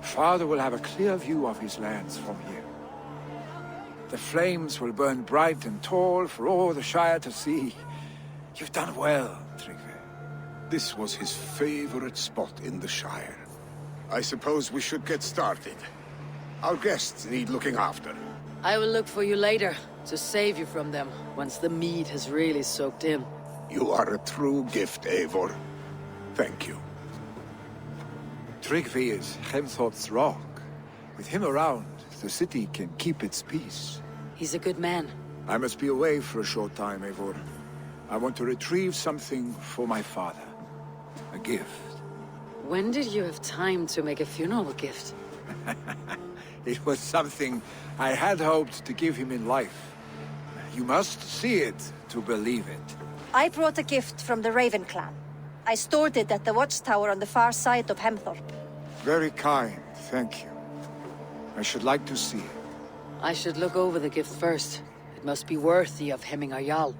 Father will have a clear view of his lands from here. The flames will burn bright and tall for all the Shire to see. You've done well, Tryggvi. This was his favorite spot in the Shire. I suppose we should get started. Our guests need looking after. I will look for you later, to save you from them, once the mead has really soaked in. You are a true gift, Eivor. Thank you. Tryggvi is Hemthorpe's rock. With him around, the city can keep its peace. He's a good man. I must be away for a short time, Eivor. I want to retrieve something for my father. A gift. When did you have time to make a funeral gift? It was something I had hoped to give him in life. You must see it to believe it. I brought a gift from the Raven clan. I stored it at the watchtower on the far side of Hemthorpe. Very kind, thank you. I should like to see it. I should look over the gift first. It must be worthy of Hemminger Jarl.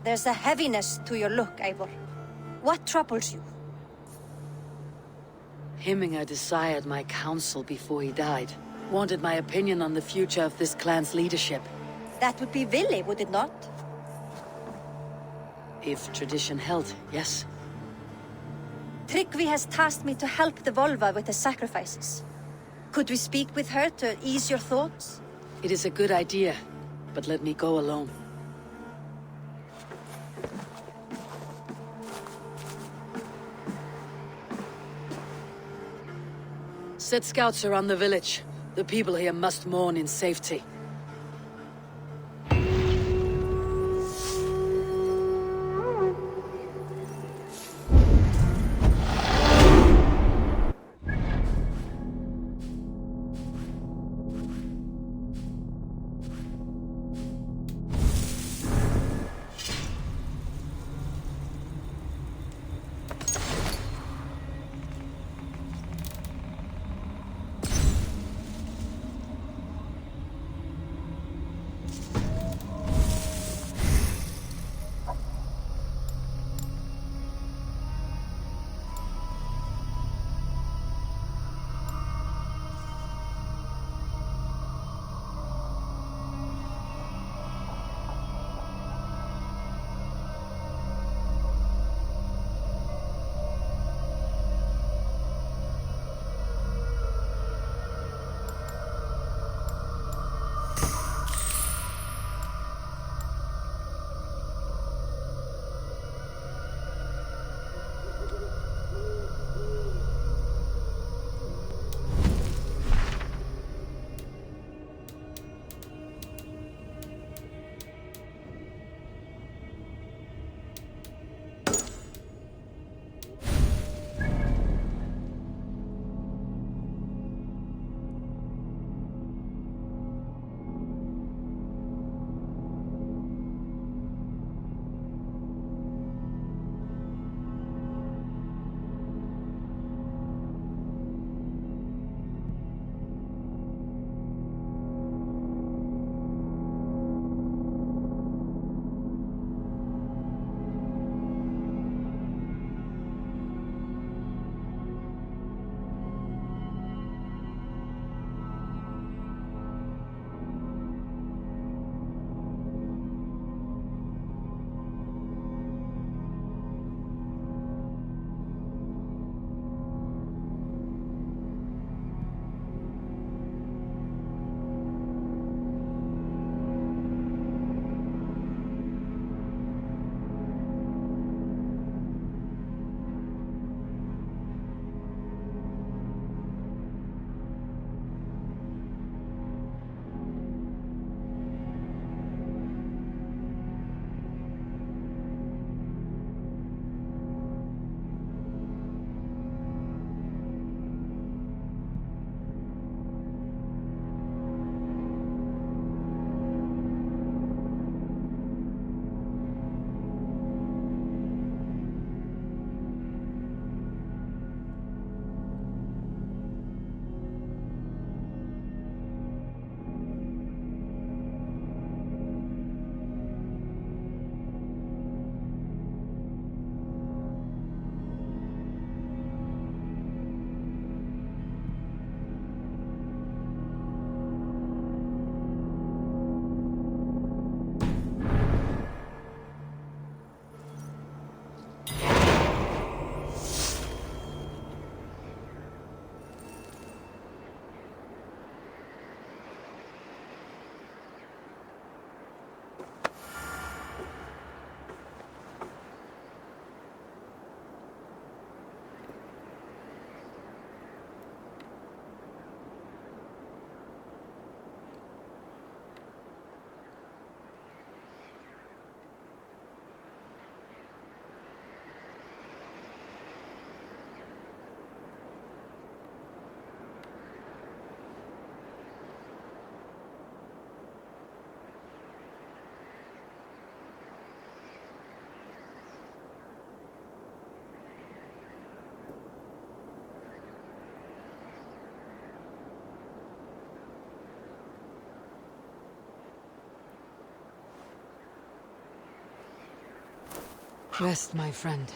There's a heaviness to your look, Eivor. What troubles you? Hemminger desired my counsel before he died. Wanted my opinion on the future of this clan's leadership. That would be Vili, would it not? If tradition held, yes. Tryggvi has tasked me to help the Volva with the sacrifices. Could we speak with her to ease your thoughts? It is a good idea, but let me go alone. Set scouts around the village. The people here must mourn in safety. Rest, my friend.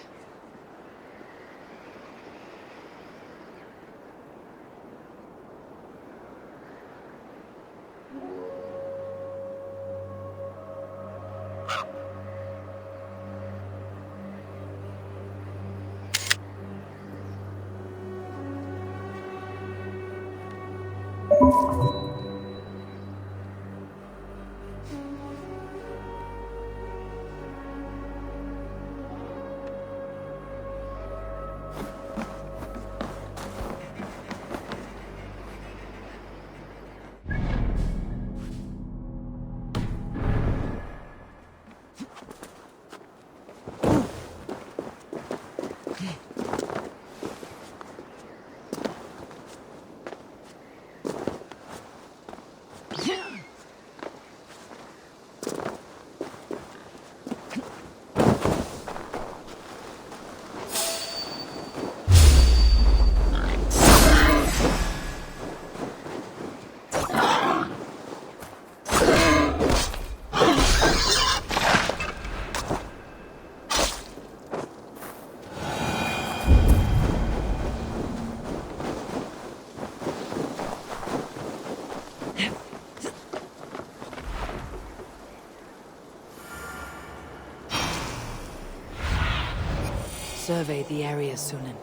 Survey the area, Sunan.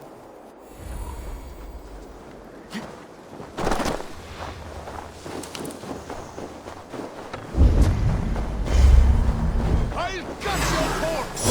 I'll gut your corpse!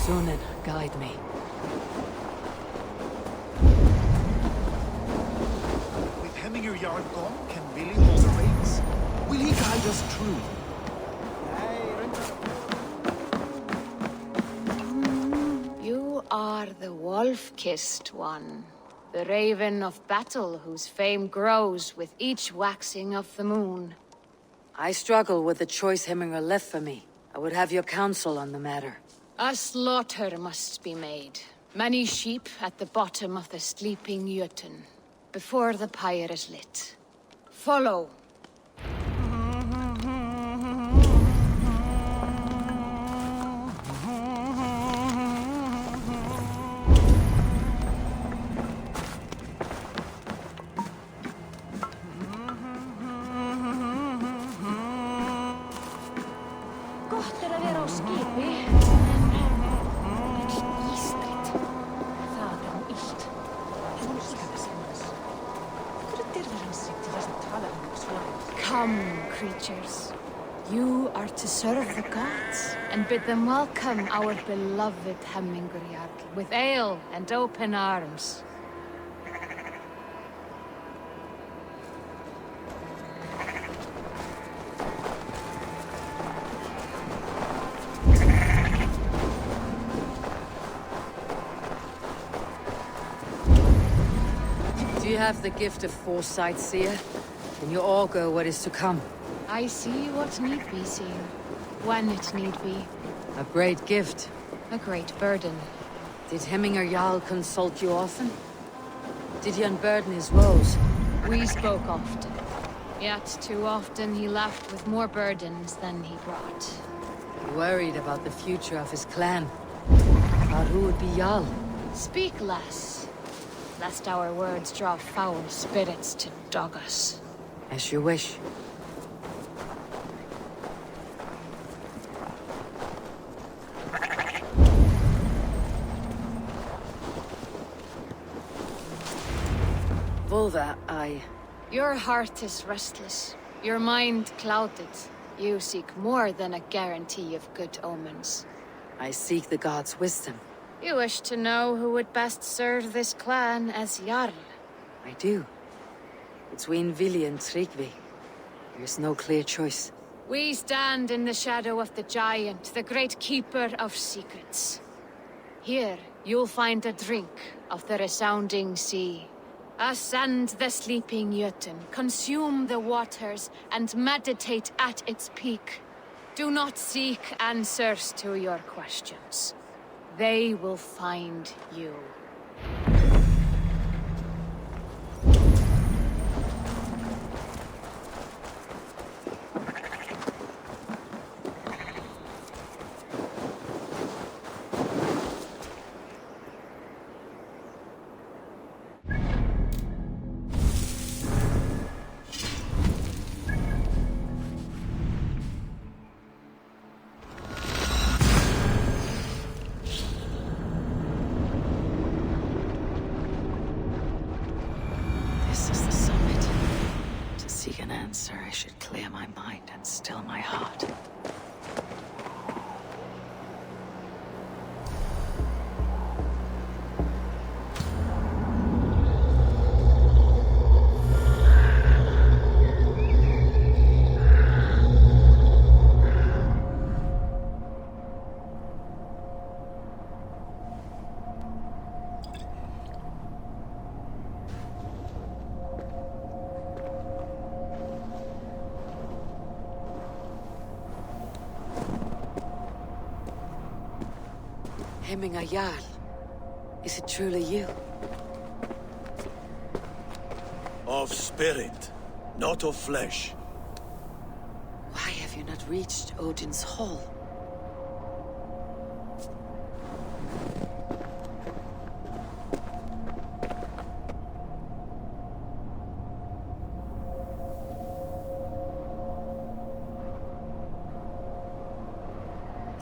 Sunan, guide me. With Hemminger Jarl gone, can Willie hold the reins? Will he guide us true? You are the wolf-kissed one. The raven of battle whose fame grows with each waxing of the moon. I struggle with the choice Hemminger left for me. I would have your counsel on the matter. A slaughter must be made. Many sheep at the bottom of the sleeping Jötun, before the pyre is lit. Follow. Gott að vera á skipi. Ístrit. Það illt. Hún íkast. Hvernig dyrðir hann sig til þess að tala svona? Come, creatures. You are to serve the gods, and bid them welcome our beloved Hemminger Jarl, with ale and open arms. Do you have the gift of foresight, seer? Can you augur what is to come? I see what need be seen, when it need be. A great gift. A great burden. Did Hemminger Jarl consult you often? Did he unburden his woes? We spoke often, yet too often he left with more burdens than he brought. Worried about the future of his clan. About who would be Jarl? Speak less, lest our words draw foul spirits to dog us. As you wish. Volva, Your heart is restless, your mind clouded. You seek more than a guarantee of good omens. I seek the gods' wisdom. You wish to know who would best serve this clan as Jarl. I do. Between Vili and Tryggvi. There is no clear choice. We stand in the shadow of the giant, the great keeper of secrets. Here, you'll find a drink of the resounding sea. Ascend the sleeping Jötun, consume the waters, and meditate at its peak. Do not seek answers to your questions. They will find you. This is the summit. To seek an answer, I should clear my mind and still my heart. Hemminger Jarl. Is it truly you? Of spirit, not of flesh. Why have you not reached Odin's Hall?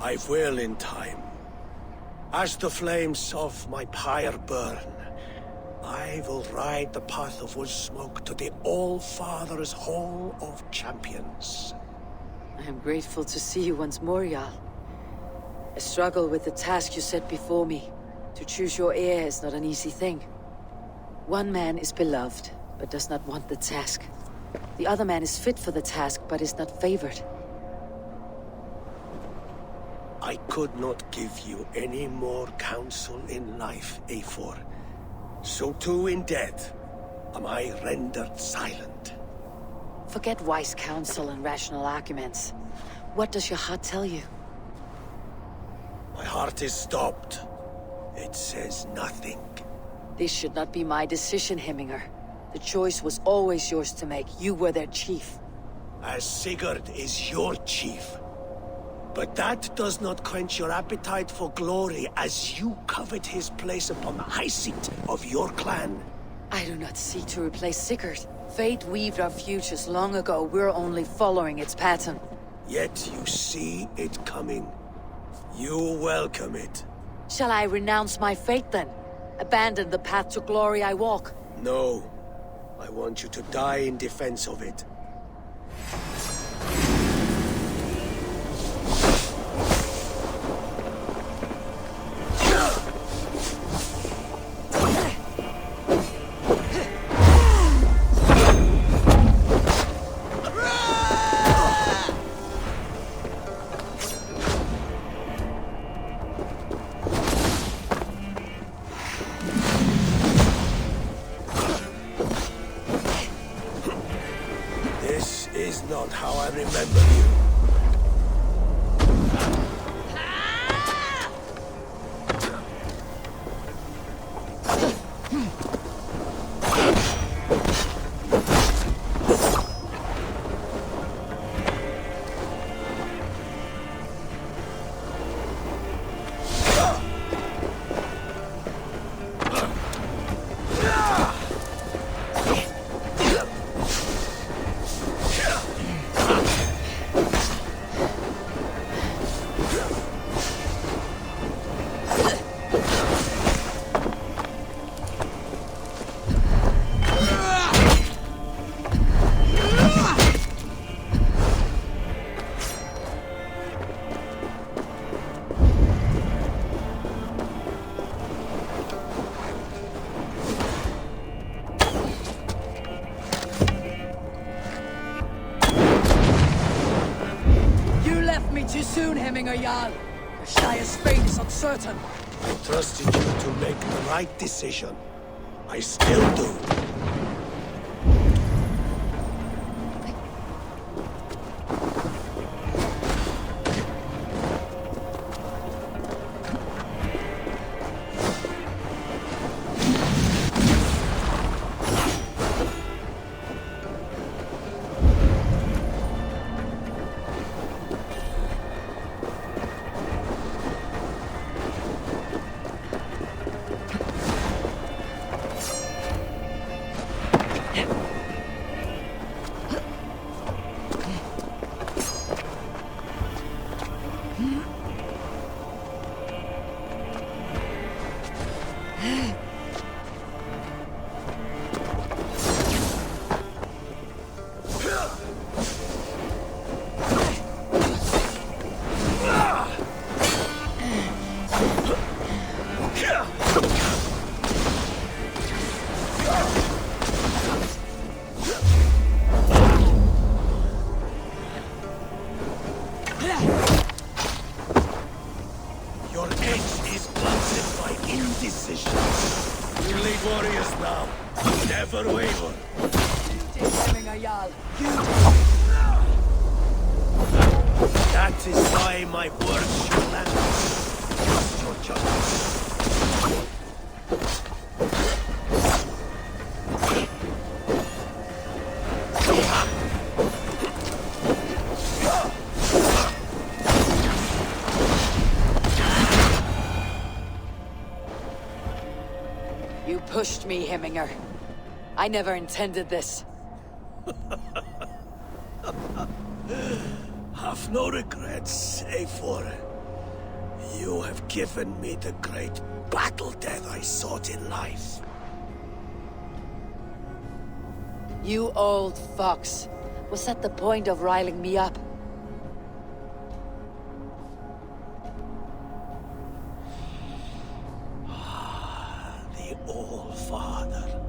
I will in time. As the flames of my pyre burn, I will ride the path of wood smoke to the All-Father's Hall of Champions. I am grateful to see you once more, Jarl. I struggle with the task you set before me. To choose your heir is not an easy thing. One man is beloved, but does not want the task. The other man is fit for the task, but is not favored. I could not give you any more counsel in life, Eivor. So too in death am I rendered silent. Forget wise counsel and rational arguments. What does your heart tell you? My heart is stopped. It says nothing. This should not be my decision, Hemminger. The choice was always yours to make. You were their chief. As Sigurd is your chief. But that does not quench your appetite for glory as you covet his place upon the high seat of your clan. I do not seek to replace Sigurd. Fate weaved our futures long ago. We're only following its pattern. Yet you see it coming. You welcome it. Shall I renounce my fate then? Abandon the path to glory I walk? No. I want you to die in defense of it. This is not how I remember you. Too soon, Hemminger Jarl. The Shire's fate is uncertain. I trusted you to make the right decision. I still do. Your edge is blunted by indecision. You lead warriors now. Never waver. That is why my words shall land. Trust your judgment. You pushed me, Hemminger. I never intended this. Have no regrets, save for you have given me the great battle death I sought in life. You old fox. Was that the point of riling me up? The All-Father.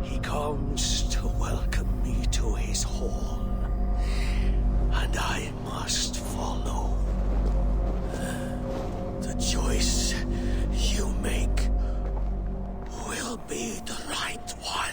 He comes to welcome me to his hall. And I must follow. The choice you make will be the right one.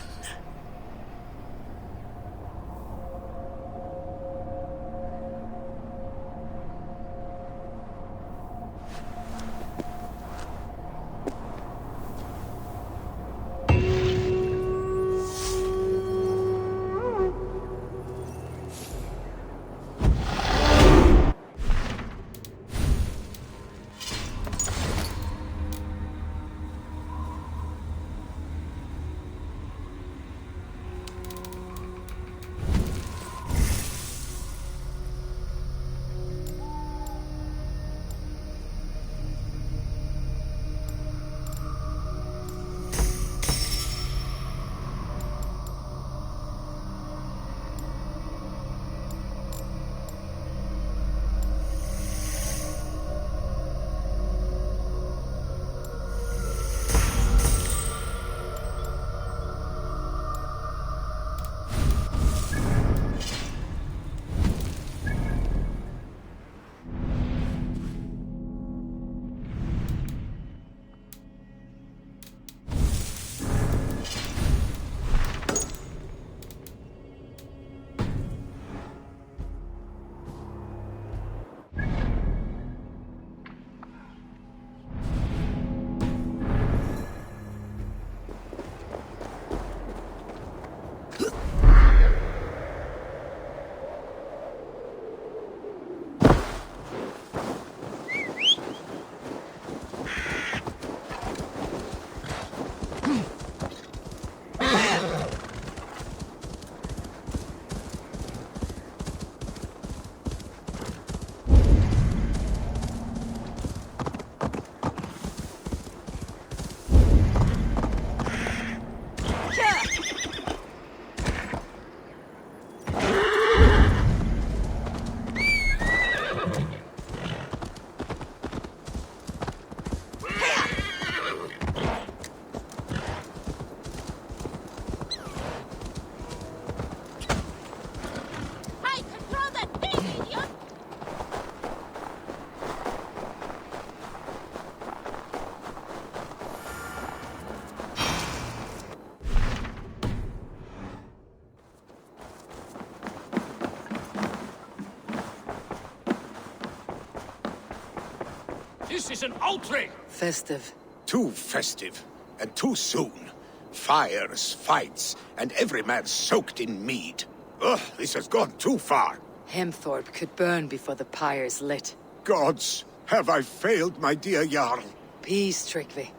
This is an outrage! Festive. Too festive, and too soon. Fires, fights, and every man soaked in mead. Ugh, this has gone too far. Hemthorpe could burn before the pyre's lit. Gods, have I failed my dear Jarl? Peace, Trygve.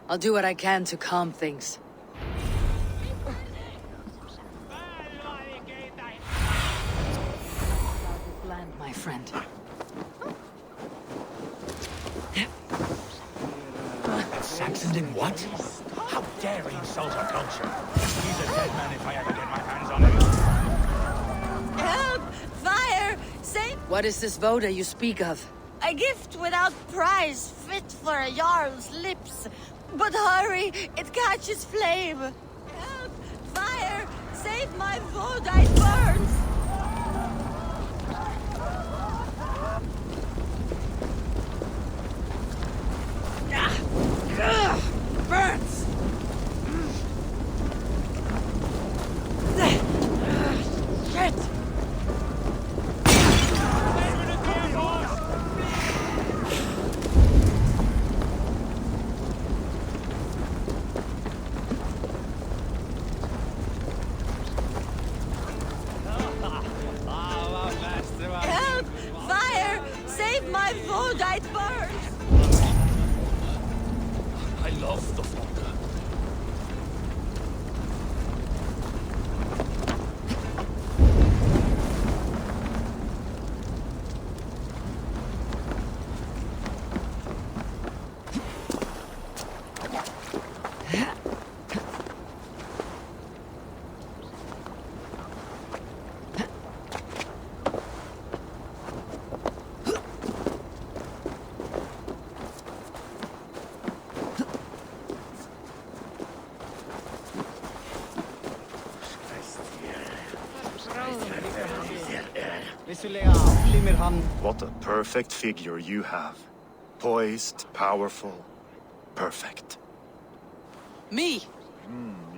I'll do what I can to calm things. Land, my friend. Saxon did what? How dare he insult our culture? He's a dead man if I ever get my hands on him. Help! Fire! Save What is this voda you speak of? a gift without price, fit for a Jarl's lips. But hurry, it catches flame. Help! Fire! Save my voda, it burns! Burns! Shit! Help! Fire! Save my voda, it burns! I love the vodka. What a perfect figure you have. Poised, powerful, perfect. Me?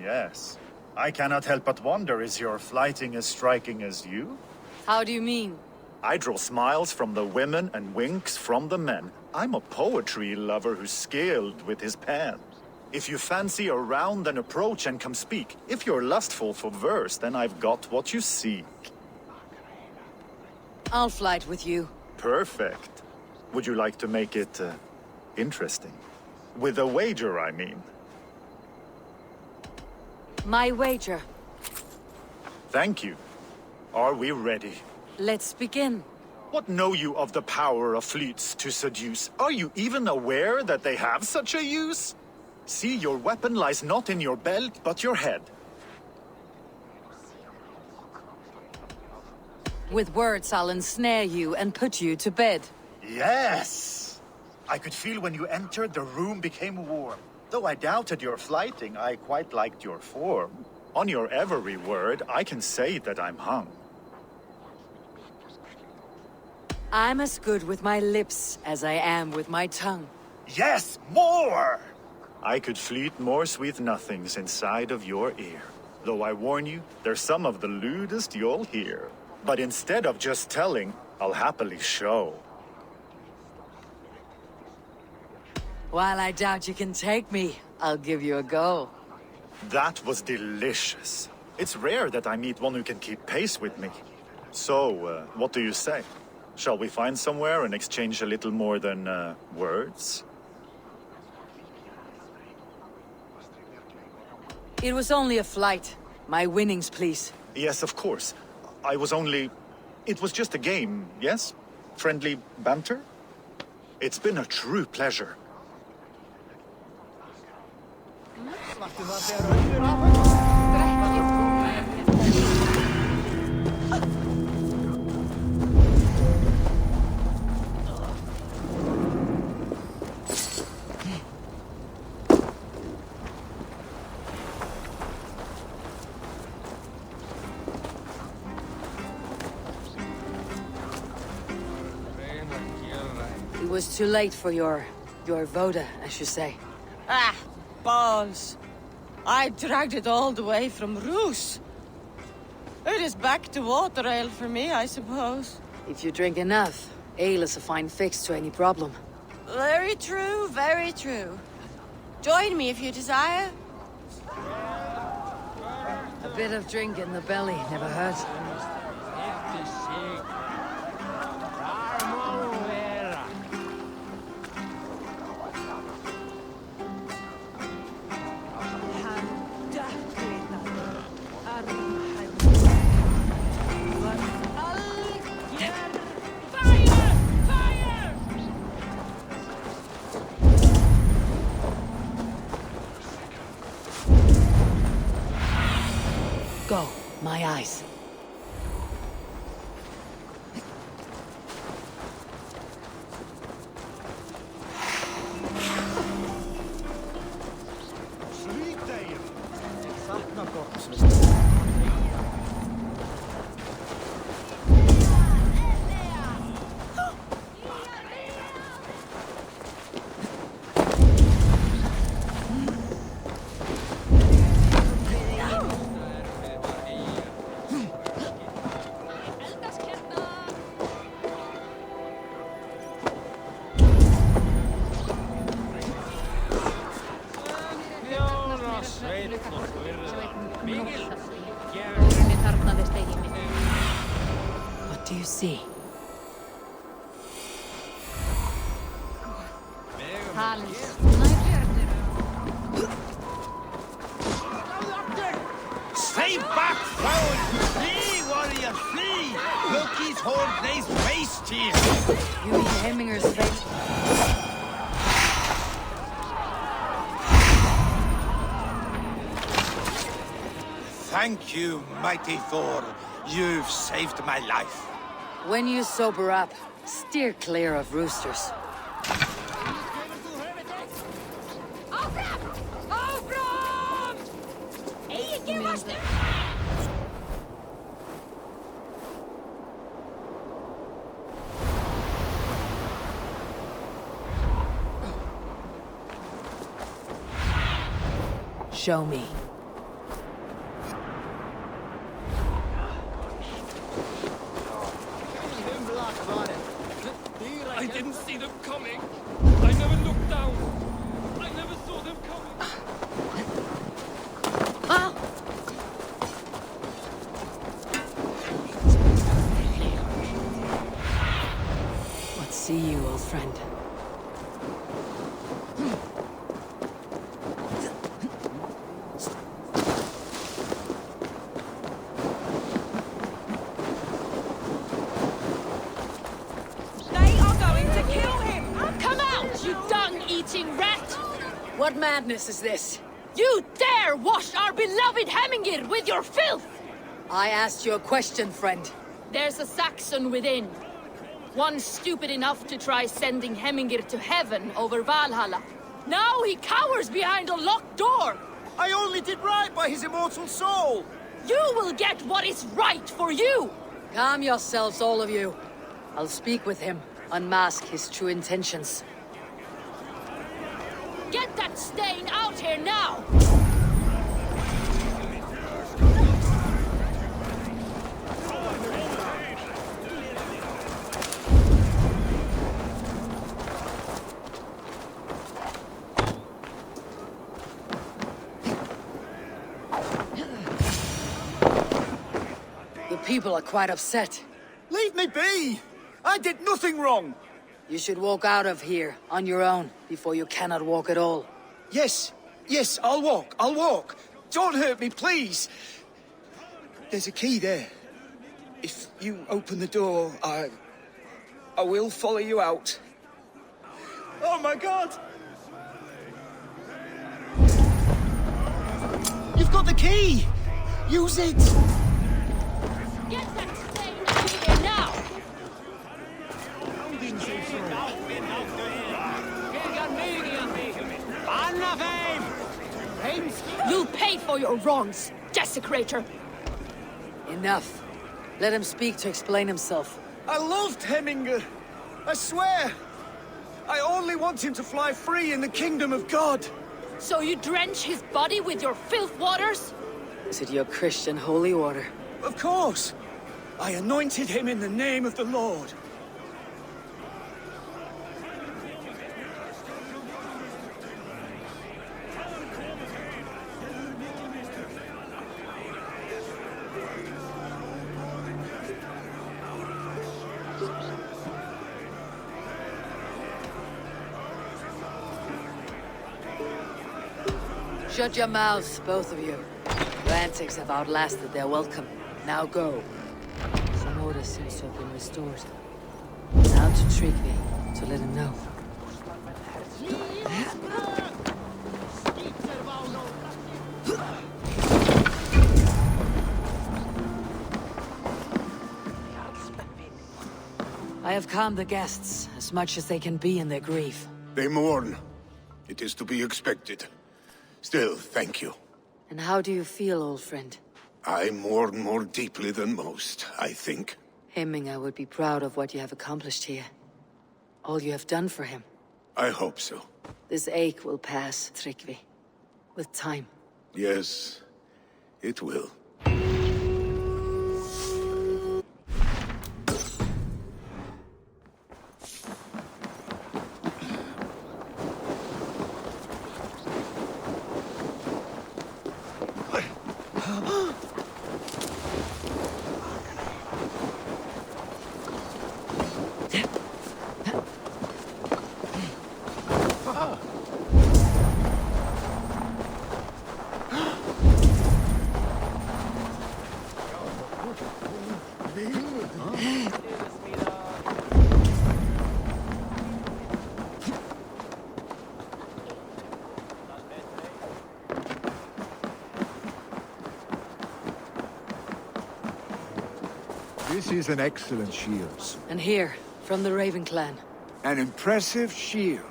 Yes. I cannot help but wonder, is your flighting as striking as you? How do you mean? I draw smiles from the women and winks from the men. I'm a poetry lover who's skilled with his pen. If you fancy a round, then approach and come speak. If you're lustful for verse, then I've got what you seek. I'll flight with you. Perfect. Would you like to make it interesting? With a wager, I mean. My wager. Thank you. Are we ready? Let's begin. What know you of the power of flutes to seduce? Are you even aware that they have such a use? See, your weapon lies not in your belt, but your head. With words, I'll ensnare you and put you to bed. Yes! I could feel when you entered, the room became warm. Though I doubted your flighting, I quite liked your form. On your every word, I can say that I'm hung. I'm as good with my lips as I am with my tongue. Yes, more! I could fleet more sweet nothings inside of your ear. Though I warn you, they're some of the lewdest you'll hear. But instead of just telling, I'll happily show. While I doubt you can take me, I'll give you a go. That was delicious. It's rare that I meet one who can keep pace with me. So, what do you say? Shall we find somewhere and exchange a little more than, words? It was only a flight. My winnings, please. Yes, of course. It was just a game, yes? Friendly banter? It's been a true pleasure. It was too late for your voda, as you say. Ah, balls. I dragged it all the way from Roos. It is back to water ale for me, I suppose. If you drink enough, ale is a fine fix to any problem. Very true, very true. Join me if you desire. A bit of drink in the belly never hurts. Go, my eyes. What do you see? Stay back, foul! Flee, warrior, flee! Loki's horde lays waste here! You mean Hemminger's fate? Thank you, mighty Thor. You've saved my life. When you sober up, steer clear of roosters. Show me. I didn't see them coming. I never looked down. I never saw them coming. Ah! What see you, old friend? What madness is this? You dare wash our beloved Hemmingir with your filth! I asked you a question, friend. There's a Saxon within. One stupid enough to try sending Hemmingir to heaven over Valhalla. Now he cowers behind a locked door! I only did right by his immortal soul! You will get what is right for you! Calm yourselves, all of you. I'll speak with him, unmask his true intentions. Get that stain out here now! The people are quite upset. Leave me be! I did nothing wrong! You should walk out of here on your own before you cannot walk at all. Yes, I'll walk. Don't hurt me, please. There's a key there. If you open the door, I will follow you out. Oh my God! You've got the key! Use it! Get that stain out here now! You'll pay for your wrongs, desecrator! Enough. Let him speak to explain himself. I loved Hemminger. I swear. I only want him to fly free in the kingdom of God. So you drench his body with your filth waters? Is it your Christian holy water? Of course. I anointed him in the name of the Lord. Shut your mouths, both of you. Your antics have outlasted their welcome. Now go. Some order seems to have been restored. Now to Tryggvi, to let him know. I have calmed the guests, as much as they can be in their grief. They mourn. It is to be expected. Still, thank you. And how do you feel, old friend? I mourn more deeply than most, I think. Hemming, would be proud of what you have accomplished here. All you have done for him. I hope so. This ache will pass, Tryggvi. With time. Yes, it will. This is an excellent shield. And here, from the Raven clan. An impressive shield.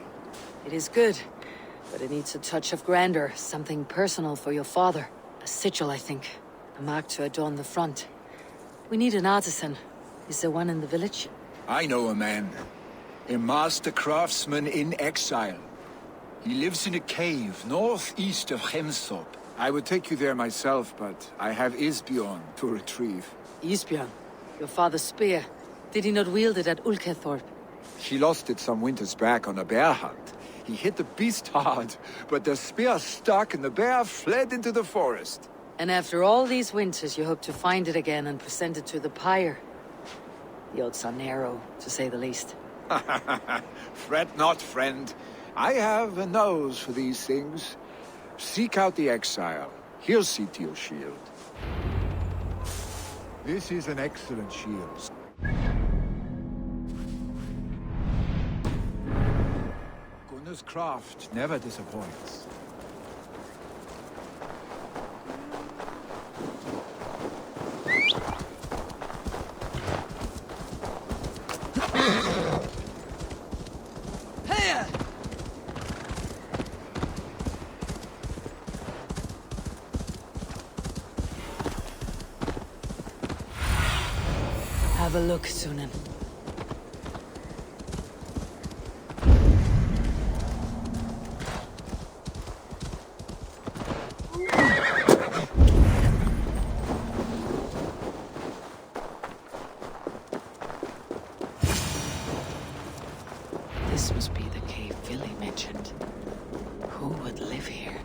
It is good, but it needs a touch of grandeur, something personal for your father. A sigil, I think. A mark to adorn the front. We need an artisan. Is there one in the village? I know a man. A master craftsman in exile. He lives in a cave northeast of Hemthorpe. I would take you there myself, but I have Isbjorn to retrieve. Isbjorn? Your father's spear. Did he not wield it at Ulkethorpe? She lost it some winters back on a bear hunt. He hit the beast hard, but the spear stuck and the bear fled into the forest. And after all these winters, you hope to find it again and present it to the pyre. The odds are narrow, to say the least. Fret not, friend. I have a nose for these things. Seek out the exile. He'll see to your shield. This is an excellent shield. Gunnar's craft never disappoints. Have a look, Sunan. This must be the cave Villy mentioned. Who would live here?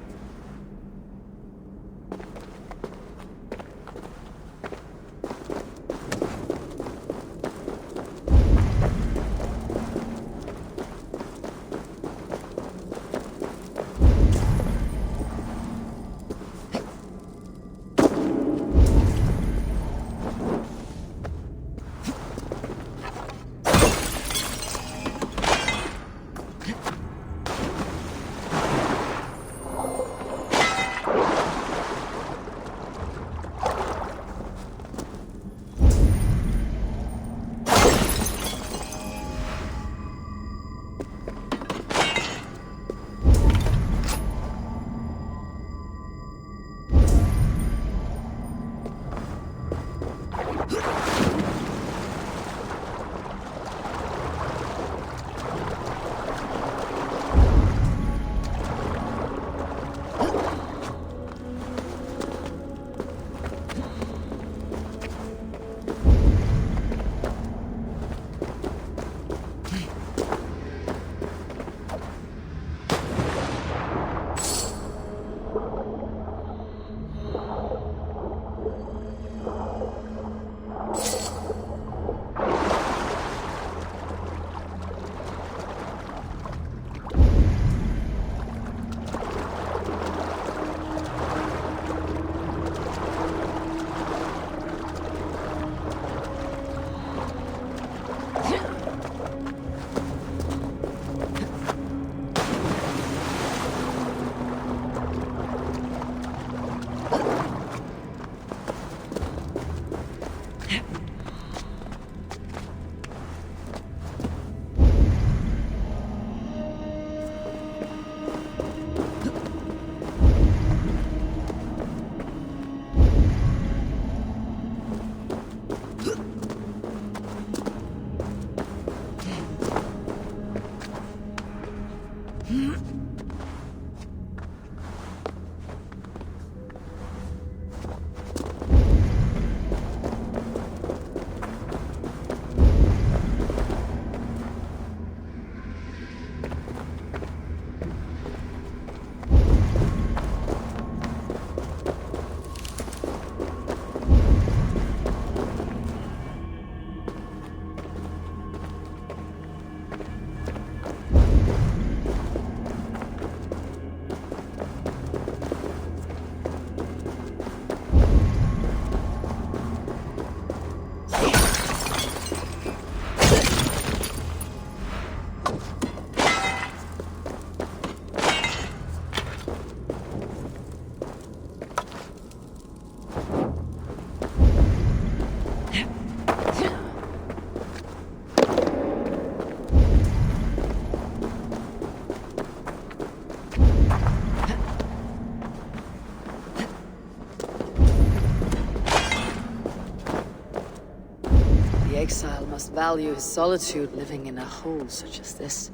exile must value his solitude living in a hole such as this.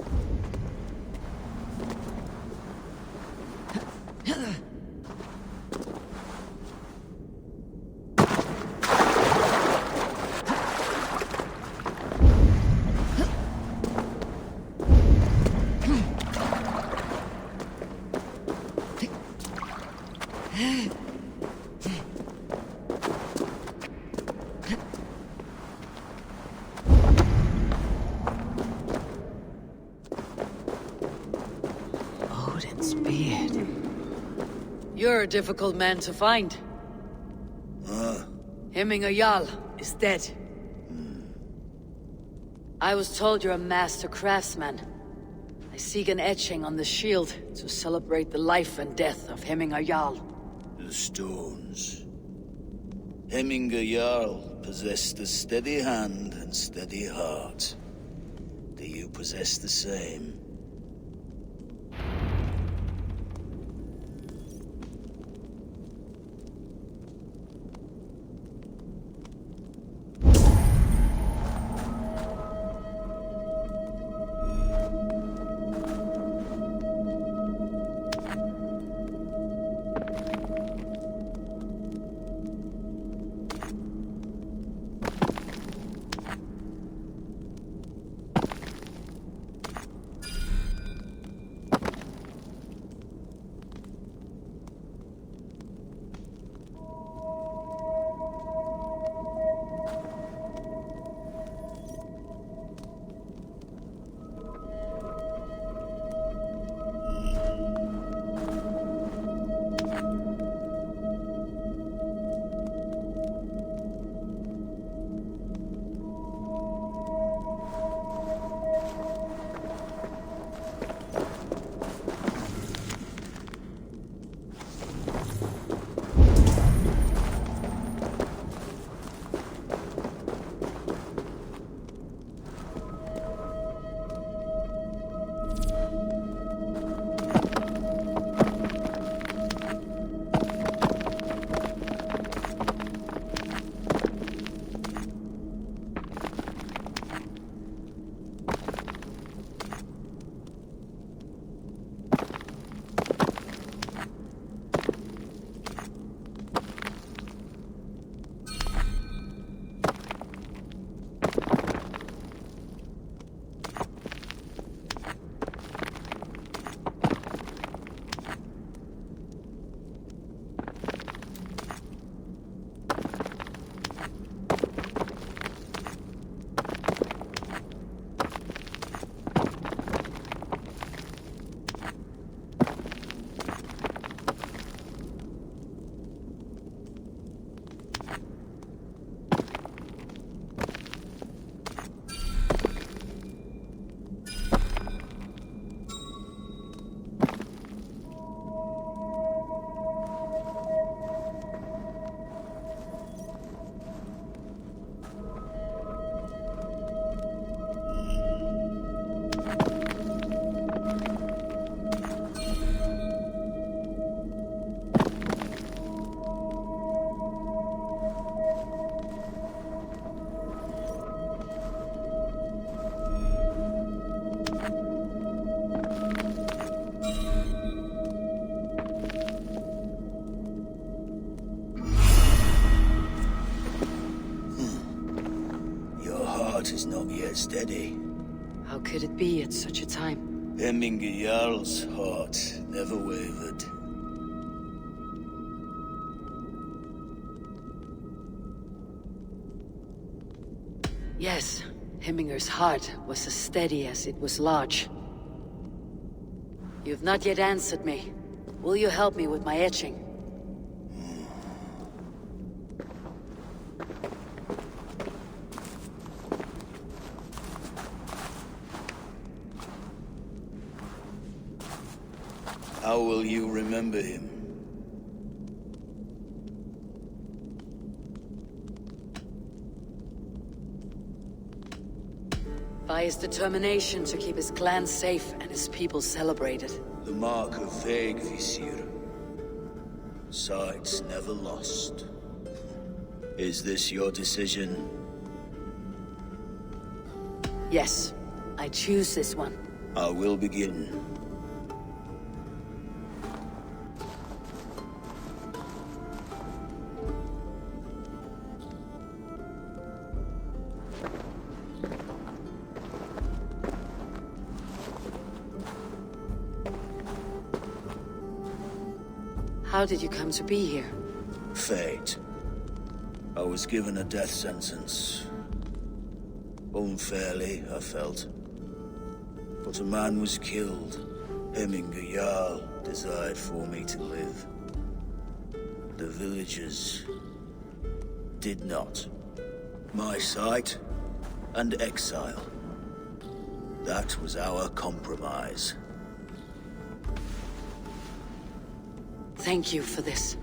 You're a difficult man to find. Hemminger Jarl is dead. I was told you're a master craftsman. I seek an etching on the shield to celebrate the life and death of Hemminger Jarl. The stones. Hemminger Jarl possessed a steady hand and steady heart. Do you possess the same? Is not yet steady. How could it be at such a time? Hemminger Jarl's heart never wavered. Yes, Hemminger's heart was as steady as it was large. You've not yet answered me. Will you help me with my etching? How will you remember him? By his determination to keep his clan safe and his people celebrated. The mark of Visir. Sights never lost. Is this your decision? Yes, I choose this one. I will begin. How did you come to be here? Fate. I was given a death sentence. Unfairly, I felt. But a man was killed. Hemminger Jarl desired for me to live. The villagers did not. My sight and exile. That was our compromise. Thank you for this.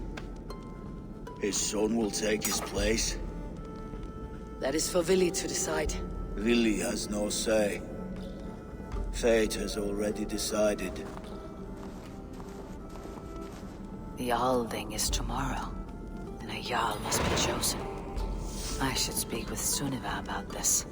His son will take his place. That is for Vili to decide. Vili has no say. Fate has already decided. The Alding is tomorrow, and a Jarl must be chosen. I should speak with Sunniva about this.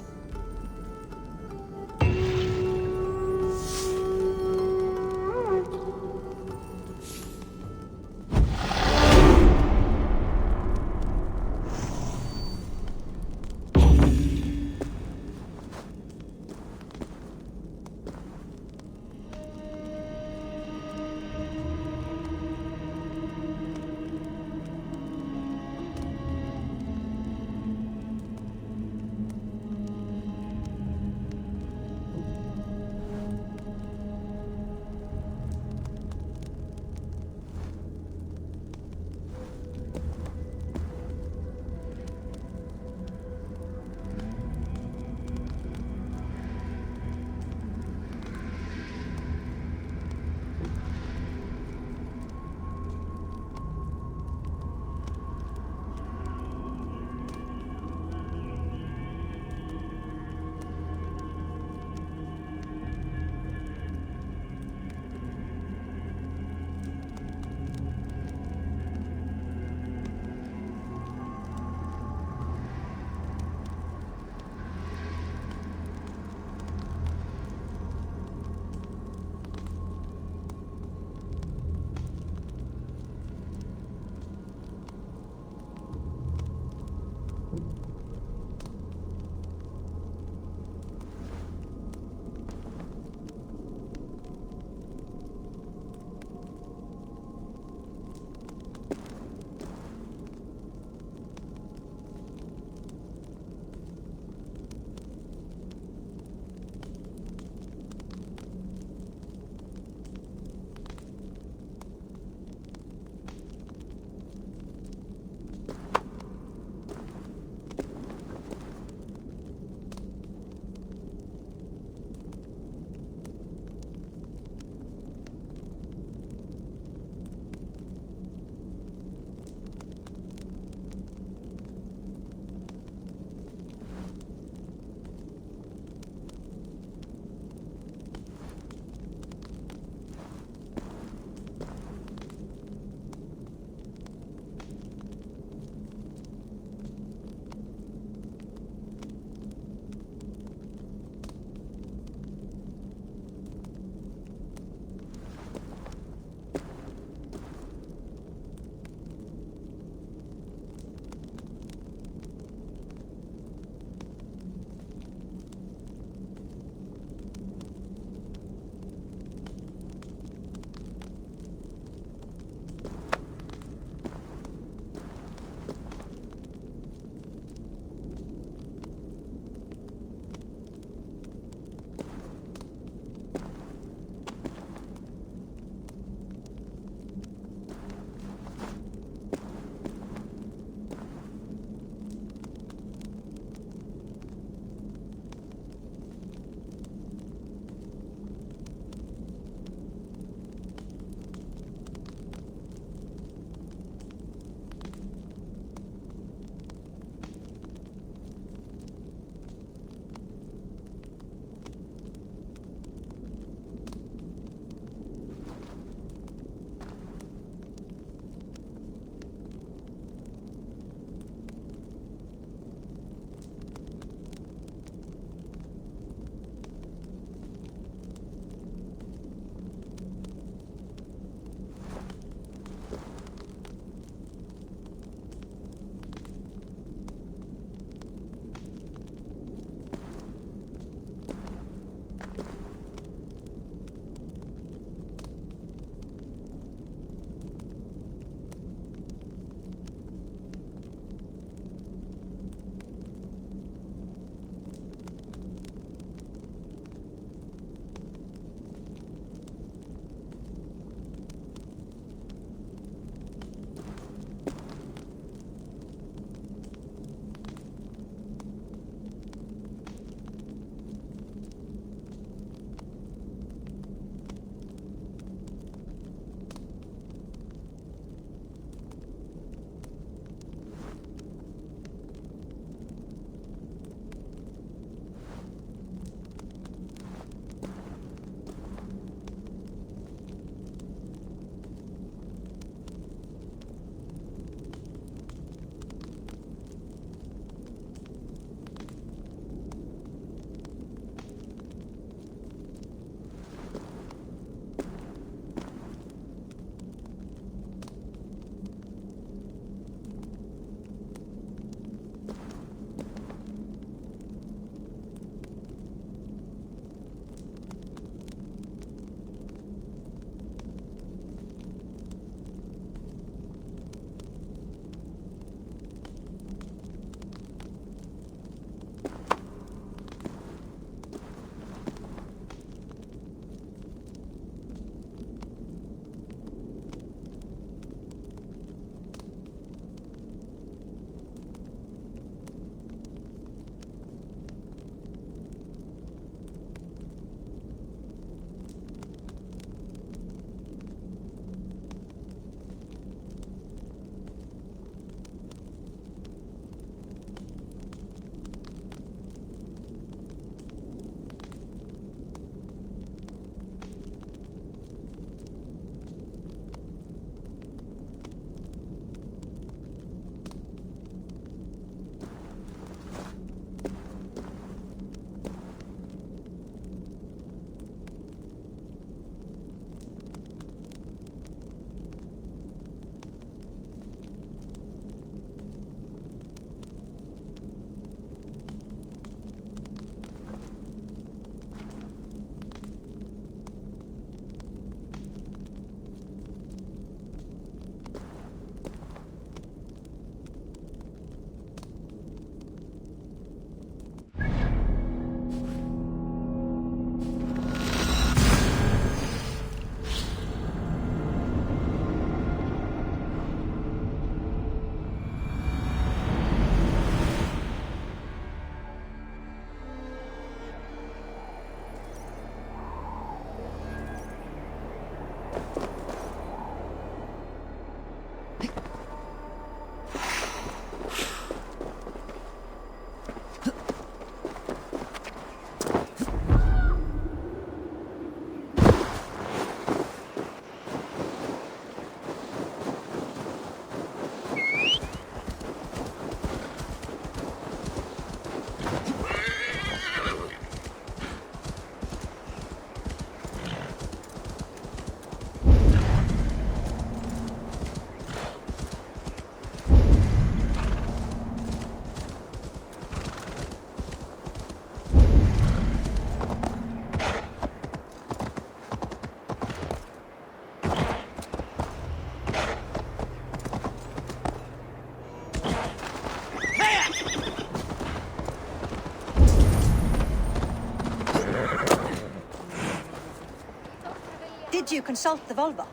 Did you consult the Volva?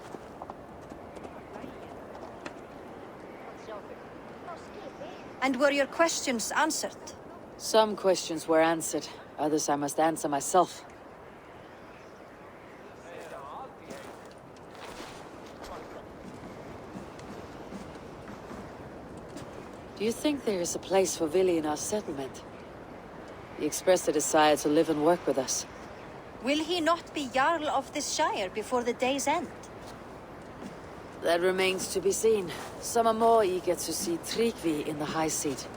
And were your questions answered? Some questions were answered. Others I must answer myself. Do you think there is a place for Vili in our settlement? He expressed a desire to live and work with us. Will he not be Jarl of this shire before the day's end? That remains to be seen. Some are more eager to see Tryggvi in the high seat.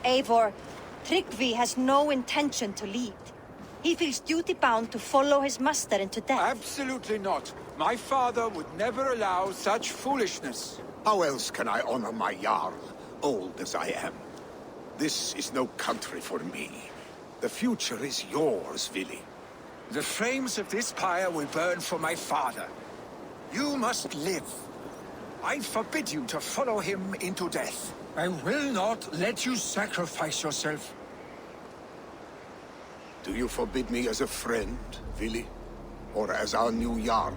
Eivor, Tryggvi has no intention to lead. He feels duty-bound to follow his master into death. Absolutely not. My father would never allow such foolishness. How else can I honor my Jarl, old as I am? This is no country for me. The future is yours, Vili. The flames of this pyre will burn for my father. You must live. I forbid you to follow him into death. I will not let you sacrifice yourself. Do you forbid me as a friend, Vili? Or as our new Jarl?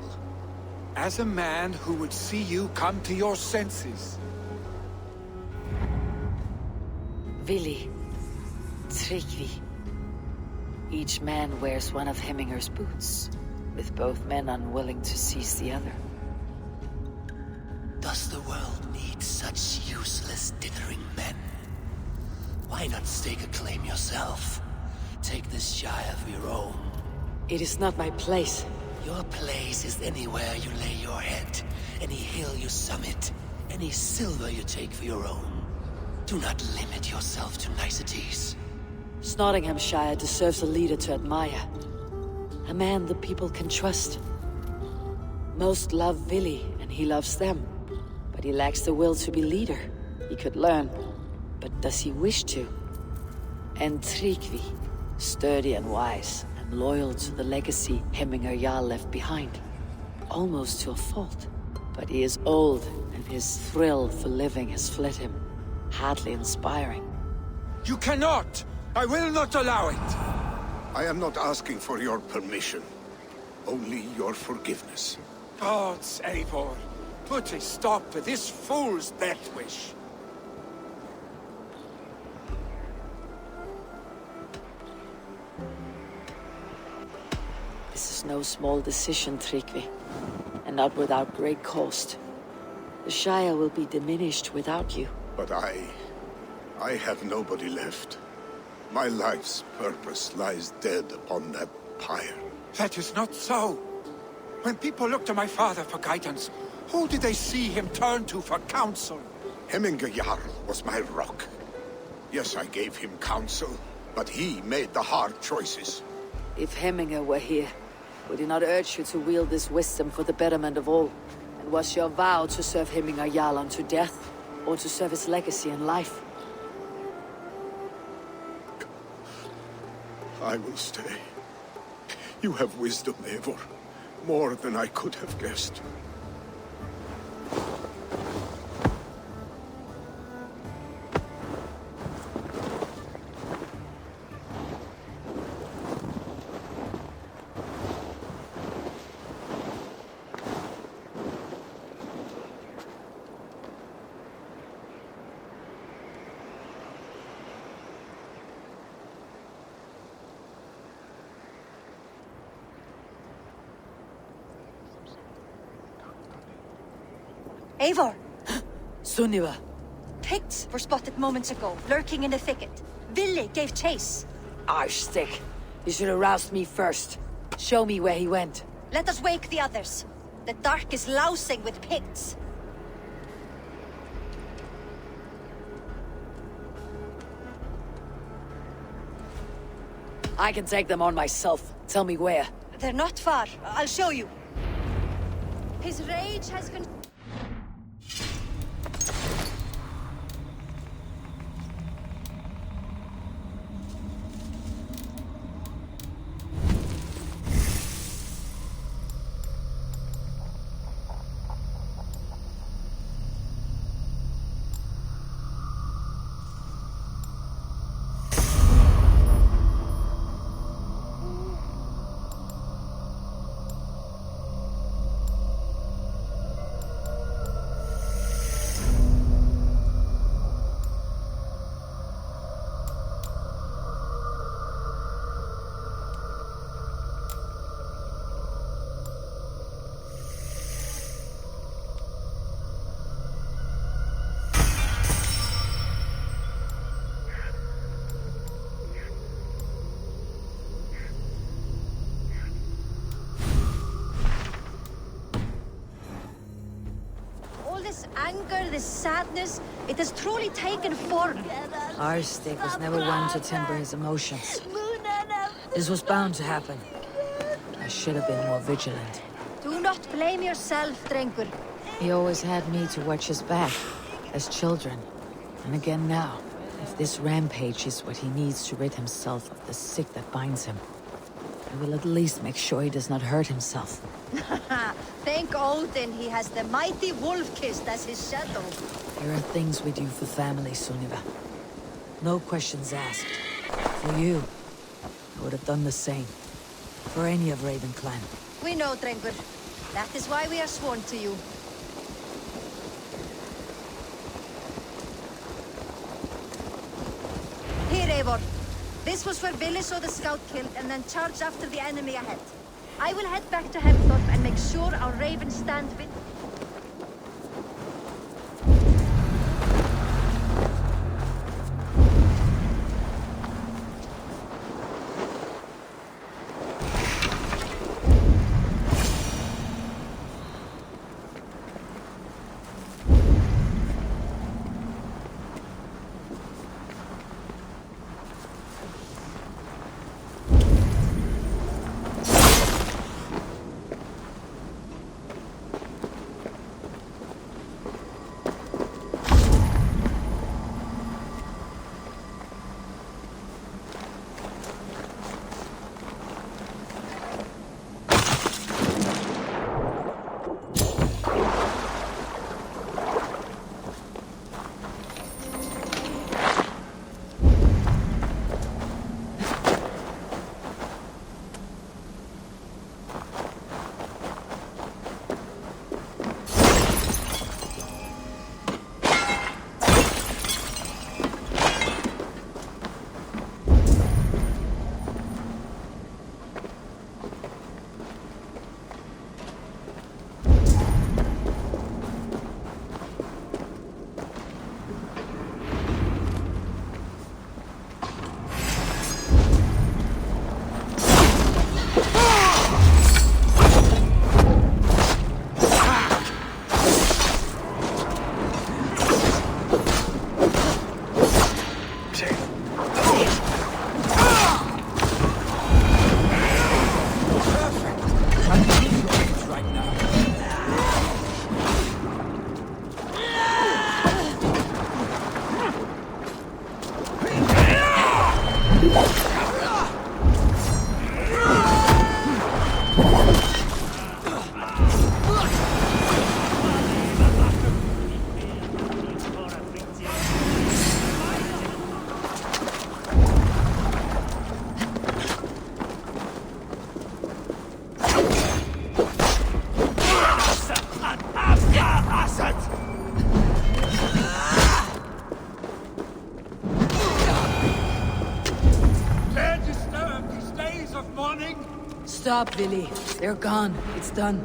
As a man who would see you come to your senses. Vili, Tryggvi. Each man wears one of Hemminger's boots, with both men unwilling to seize the other. Does the world need such useless, dithering men? Why not stake a claim yourself? Take this shire for your own. It is not my place. Your place is anywhere you lay your head, any hill you summit, any silver you take for your own. Do not limit yourself to niceties. Nottinghamshire deserves a leader to admire. A man the people can trust. Most love Vili, and he loves them. But he lacks the will to be leader. He could learn, but does he wish to? And Tryggvi, sturdy and wise, and loyal to the legacy Hemminger Jarl left behind. Almost to a fault. But he is old, and his thrill for living has fled him. Hardly inspiring. You cannot! I will not allow it! I am not asking for your permission. Only your forgiveness. Gods, Eivor, put a stop to this fool's death wish. This is no small decision, Tryggvi. And not without great cost. The Shire will be diminished without you. But I have nobody left. My life's purpose lies dead upon that pyre. That is not so. When people look to my father for guidance, who did they see him turn to for counsel? Hemminger Jarl was my rock. Yes, I gave him counsel, but he made the hard choices. If Hemminger were here, would he not urge you to wield this wisdom for the betterment of all? And was your vow to serve Hemminger Jarl unto death, or to serve his legacy in life? I will stay. You have wisdom, Eivor. More than I could have guessed. Eivor! Sunniva! Picts were spotted moments ago, lurking in the thicket. Vili gave chase. Arshstick! You should have roused me first. Show me where he went. Let us wake the others. The dark is lousing with Picts. I can take them on myself. Tell me where. They're not far. I'll show you. His rage has been... his sadness, it has truly taken form. Arstig was never one to temper his emotions. This was bound to happen. I should have been more vigilant. Do not blame yourself, Drengur. He always had me to watch his back, as children. And again now, if this rampage is what he needs to rid himself of the sick that binds him, I will at least make sure he does not hurt himself. Thank Odin he has the mighty Wolf-Kissed as his shadow. There are things we do for family, Sunniva. No questions asked. For you, I would have done the same. For any of Raven clan. We know, Drengur. That is why we are sworn to you. Here, Eivor. This was where Billy saw the scout killed and then charged after the enemy ahead. I will head back to Hemthorpe and make sure our Ravens stand with... Stop, Billy. They're gone. It's done.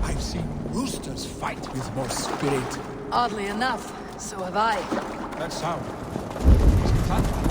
I've seen roosters fight with more spirit. Oddly enough, so have I. That sound. Was it thunder?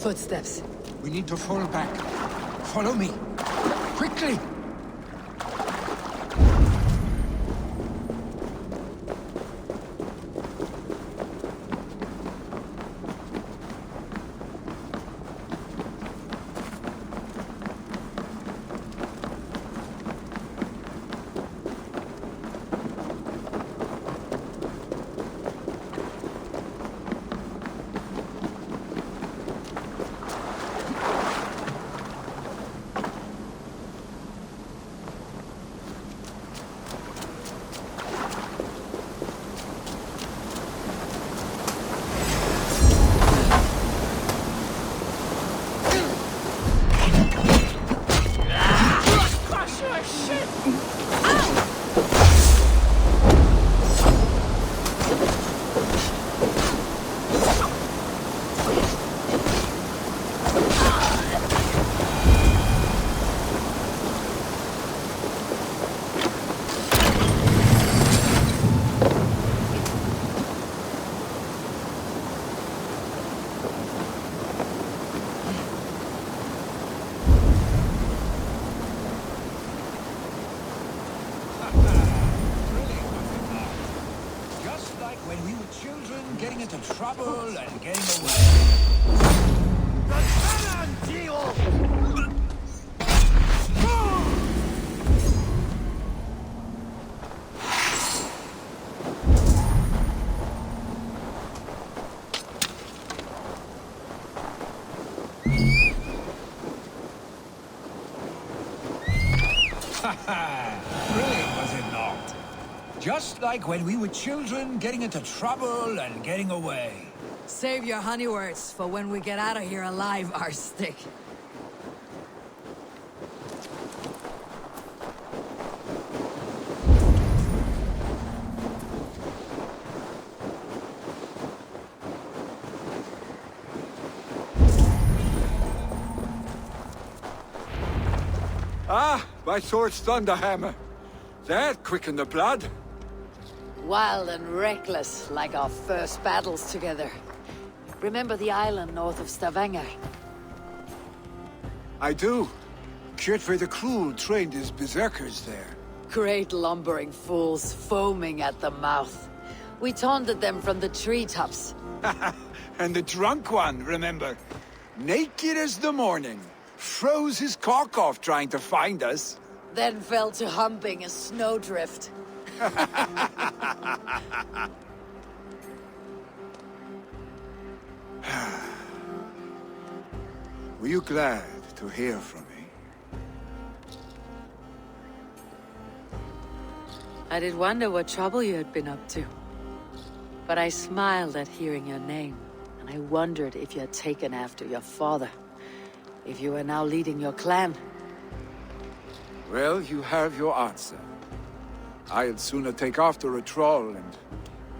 Footsteps. We need to fall back. Follow me. Quickly! When we were children, getting into trouble and getting away. Brilliant, was it not? Just like when we were children, getting into trouble and getting away. Save your honey words for when we get out of here alive, Arstick. Ah, my sword's thunderhammer. That quickened the blood. Wild and reckless, like our first battles together. Remember the island north of Stavanger? I do. Kjotve the Cruel trained his berserkers there. Great lumbering fools, foaming at the mouth. We taunted them from the treetops. And the drunk one, remember? Naked as the morning. Froze his cock off trying to find us. Then fell to humping a snowdrift. Were you glad to hear from me? I did wonder what trouble you had been up to. But I smiled at hearing your name, and I wondered if you had taken after your father. If you were now leading your clan. Well, you have your answer. I'd sooner take after a troll and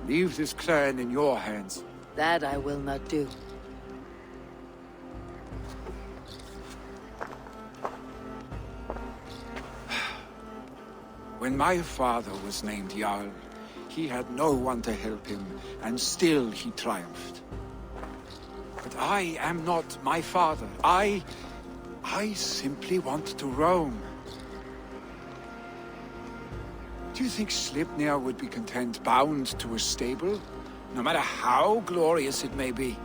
leave this clan in your hands. That I will not do. When my father was named Jarl, he had no one to help him, and still he triumphed. But I am not my father. I simply want to roam. Do you think Sleipnir would be content bound to a stable, no matter how glorious it may be?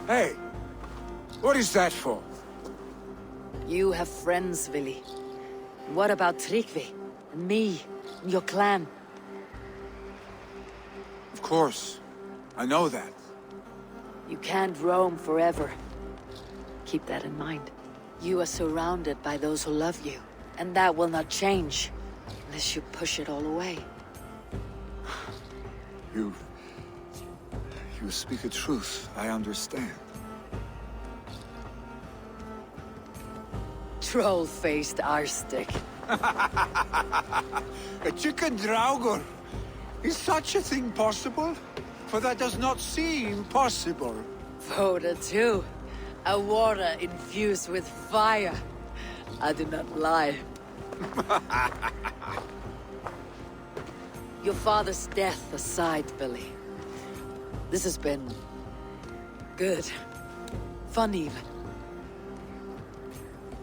Hey, what is that for? You have friends, Vili. What about Tryggvi, and me, and your clan? Of course, I know that. You can't roam forever. Keep that in mind. You are surrounded by those who love you, and that will not change unless you push it all away. You speak a truth, I understand. Troll-faced Arstick. A chicken draugur! Is such a thing possible? For that does not seem possible. Voda too. A water infused with fire. I do not lie. Your father's death aside, Billy. This has been... good. Fun even.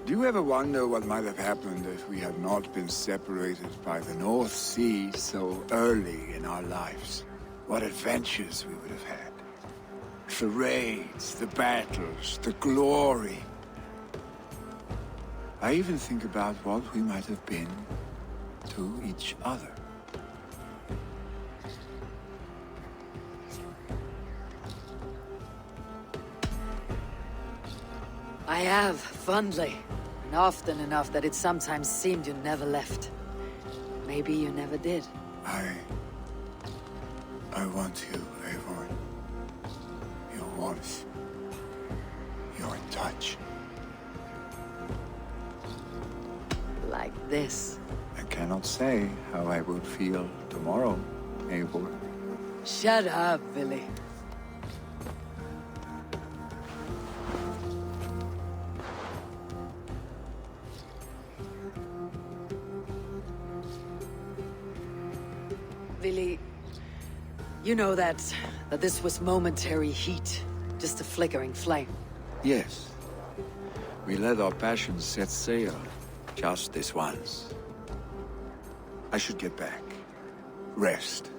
Do you ever wonder what might have happened if we had not been separated by the North Sea so early in our lives? What adventures we would have had. The raids, the battles, the glory. I even think about what we might have been to each other. I have, fondly. And often enough that it sometimes seemed you never left. Maybe you never did. I want you, Eivor. Your warmth. Your touch. Like this. I cannot say how I would feel tomorrow, Eivor. Shut up, Billy. Billy, you know that this was momentary heat, just a flickering flame. Yes. We let our passions set sail, just this once. I should get back. Rest.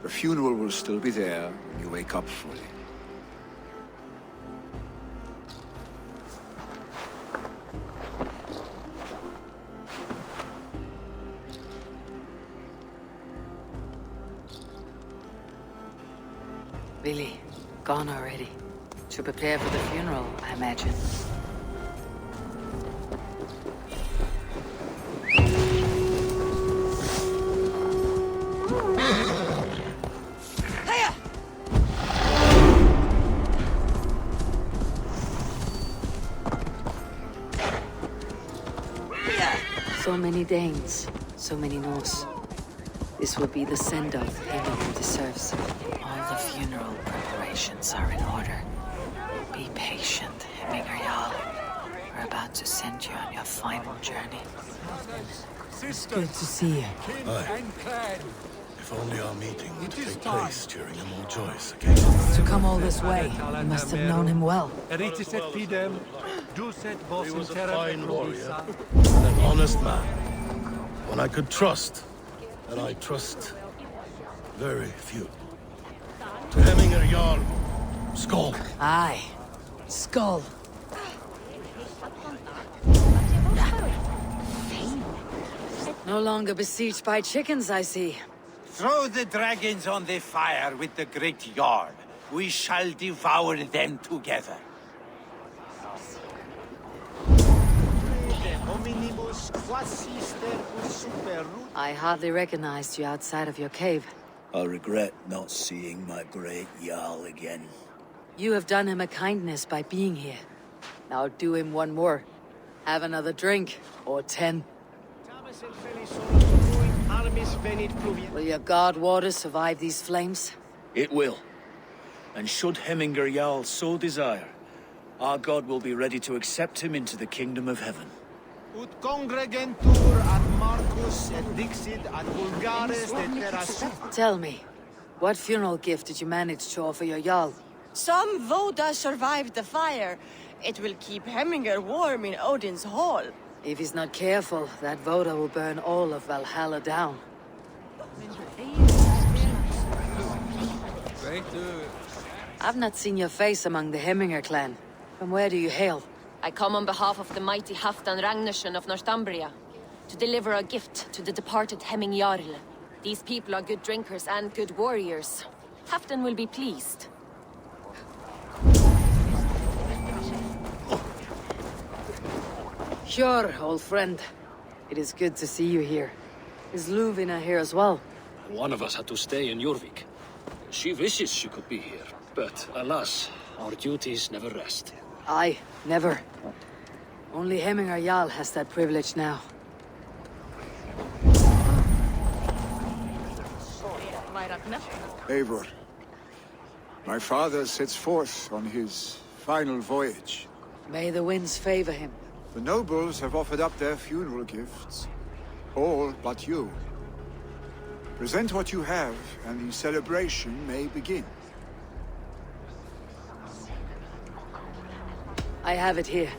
The funeral will still be there when you wake up fully. Billy, gone already. To prepare for the funeral, I imagine. So many Danes, so many Norse. This will be the send-off Hemingr deserves. All the funeral preparations are in order. Be patient, Hemingr Jarl. We're about to send you on your final journey. It's good to see you. Aye. If only our meeting would take place during a more joyous occasion. To come all this way, you must have known him well. He was a fine warrior, an honest man, one I could trust, and I trust very few. To Hemingr Jarl, Skull. Aye, Skull. No longer besieged by chickens, I see. Throw the dragons on the fire with the great Jarl. We shall devour them together. I hardly recognized you outside of your cave. I regret not seeing my great Jarl again. You have done him a kindness by being here. Now do him one more. Have another drink, or 10. Will your god water survive these flames? It will. And should Hemingr Jarl so desire, our god will be ready to accept him into the kingdom of heaven. Ut congregentur ad Marcus et dixit ad vulgaris de terra sub. Tell me, what funeral gift did you manage to offer your Jarl? Some Voda survived the fire. It will keep Hemingr warm in Odin's hall. If he's not careful, that Voda will burn all of Valhalla down. I've not seen your face among the Hemingr clan. From where do you hail? I come on behalf of the mighty Halfdan Ragnarsson of Northumbria, to deliver a gift to the departed Hemming Jarl. These people are good drinkers and good warriors. Halfdan will be pleased. Sure, old friend. It is good to see you here. Is Luvina here as well? One of us had to stay in Jorvik. She wishes she could be here, but alas, our duties never rest. Aye, never. Only Hemingr Jarl has that privilege now. Eivor, my father sets forth on his final voyage. May the winds favor him. The nobles have offered up their funeral gifts. All but you. Present what you have, and the celebration may begin. I have it here.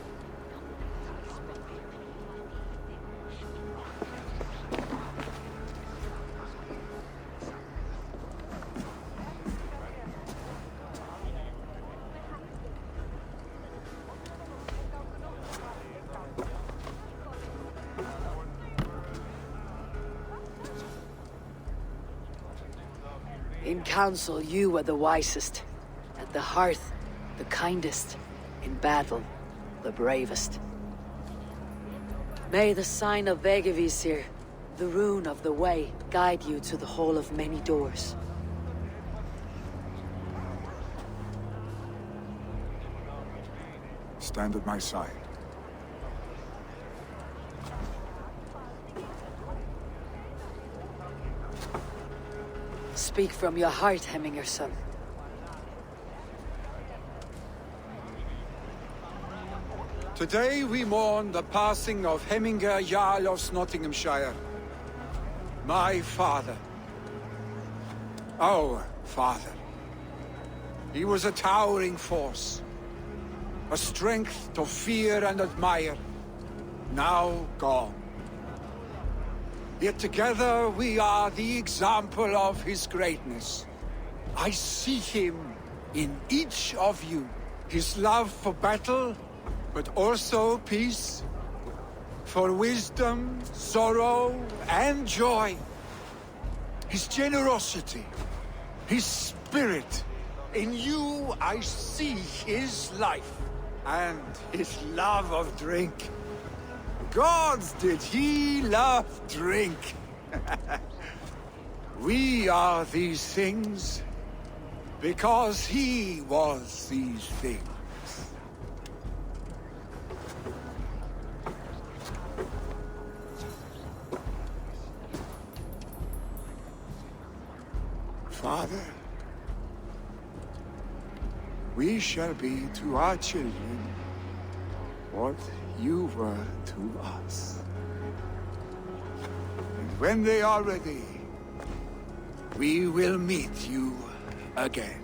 In council, you were the wisest. At the hearth, the kindest. In battle, the bravest. May the sign of Vegavisir, the rune of the way, guide you to the Hall of Many Doors. Stand at my side. Speak from your heart, Hemingr son. Today we mourn the passing of Hemingr Jarl of Nottinghamshire. My father. Our father. He was a towering force. A strength to fear and admire. Now gone. Yet together we are the example of his greatness. I see him in each of you. His love for battle, but also peace. For wisdom, sorrow, and joy. His generosity, his spirit, In you I see his life, and his love of drink. Gods, did he love drink! We are these things because he was these things. Father, we shall be to our children what you were to us. And when they are ready, we will meet you again.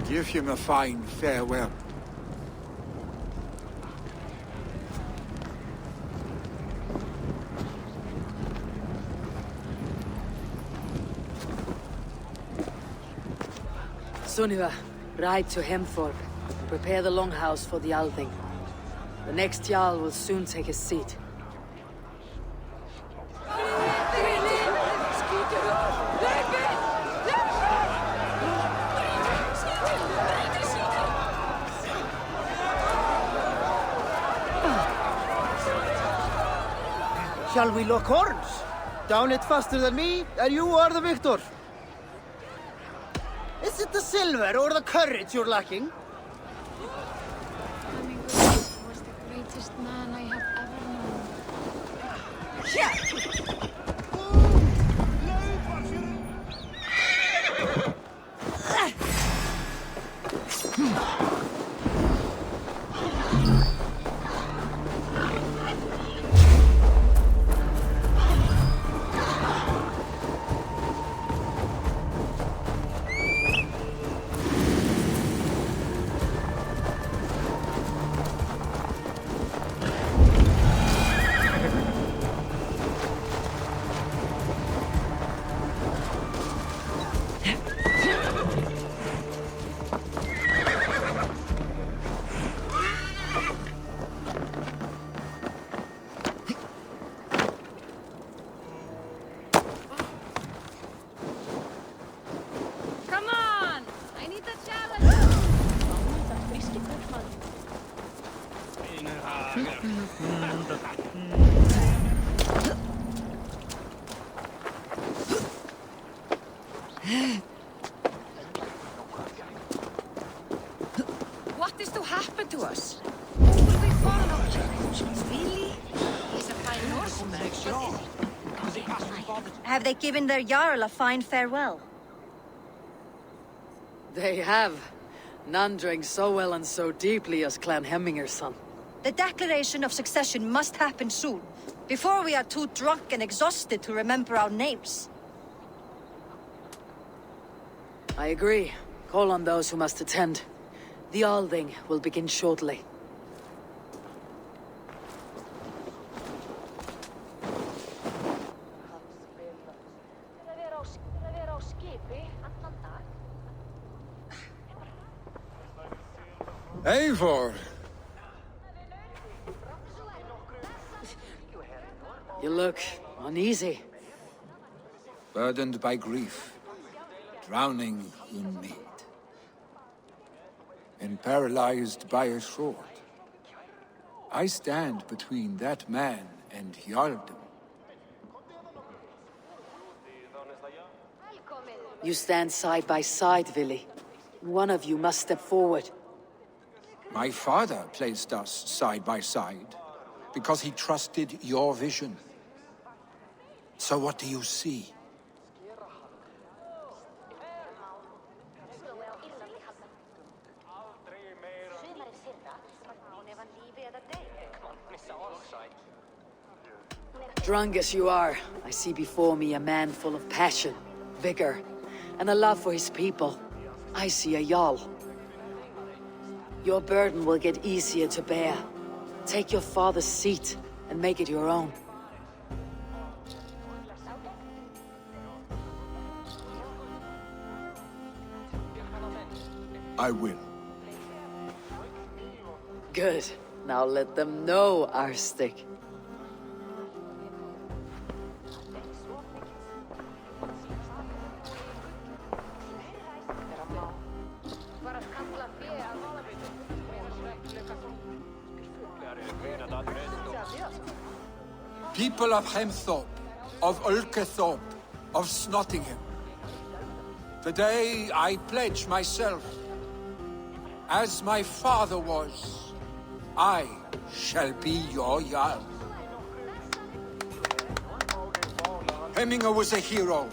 Give him a fine farewell. Sunniva, ride to Hemthorpe. Prepare the longhouse for the Althing. The next Jarl will soon take his seat. Shall we lock horns? Down it faster than me, and you are the victor. Is it the silver or the courage you're lacking? Hermingur was the greatest man I have ever known. What is to happen to us? Who will we follow? Really? He's a fine horseman. Have they given their Jarl a fine farewell? They have. None drank so well and so deeply as Clan Hemminger's son. The declaration of succession must happen soon, before we are too drunk and exhausted to remember our names. I agree. Call on those who must attend. The Althing will begin shortly. Eivor! You look uneasy. Burdened by grief, drowning in need, and paralyzed by a sword. I stand between that man and Jarldom. You stand side by side, Vili. One of you must step forward. My father placed us side by side because he trusted your vision. So what do you see? Drunk as you are, I see before me a man full of passion, vigor, and a love for his people. I see a Jarl. Your burden will get easier to bear. Take your father's seat and make it your own. I will. Good. Now let them know, Arstic. People of Hemthorpe, of Ulkethorpe, of Snottingham. Today I pledge myself. As my father was, I shall be your Jarl. Hemminger was a hero,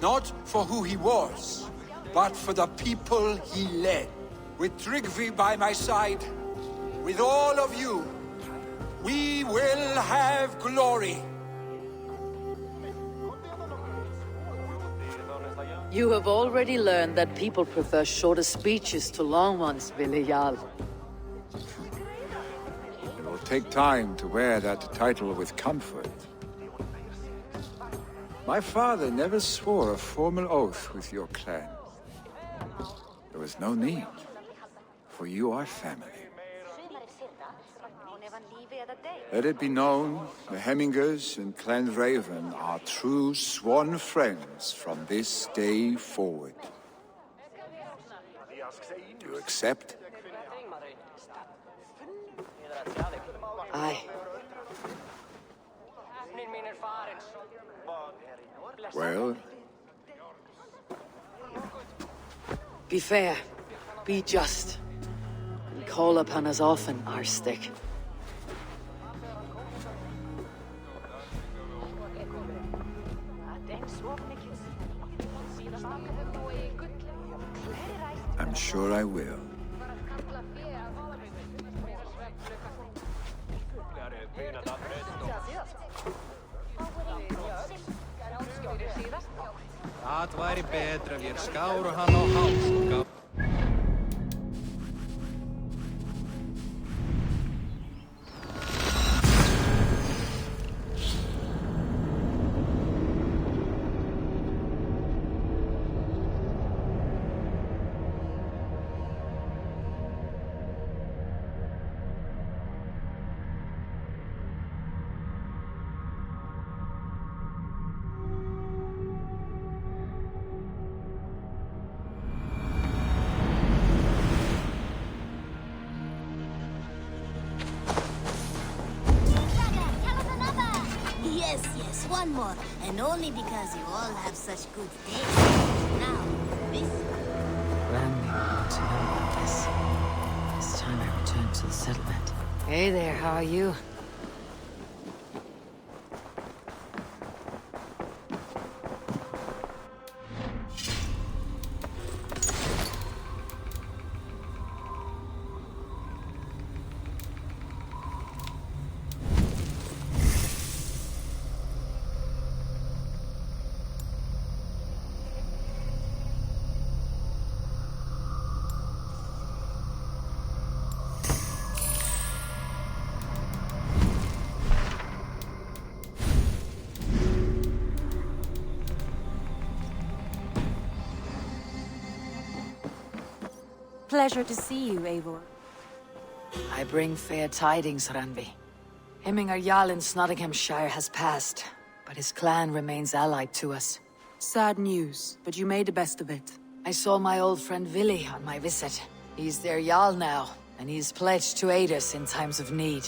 not for who he was, but for the people he led. With Tryggvi by my side, with all of you, we will have glory. You have already learned that people prefer shorter speeches to long ones, Jarl. It will take time to wear that title with comfort. My father never swore a formal oath with your clan. There was no need, for you are family. Let it be known, the Hemmingers and Clan Raven are true sworn friends from this day forward. Do you accept? Aye. Well? Be fair, be just, and call upon us often, Arstic. I'm sure I will. Það væri betra ef ég skáru hann á háls. Yes, one more. And only because you all have such good taste. Now, this... Randy wants to know about this. It's time I return to the settlement. Hey there, how are you? Pleasure to see you, Eivor. I bring fair tidings, Randvi. Hemminger Jarl in Nottinghamshire has passed, but his clan remains allied to us. Sad news, but you made the best of it. I saw my old friend Vili on my visit. He's their Jarl now, and he's pledged to aid us in times of need.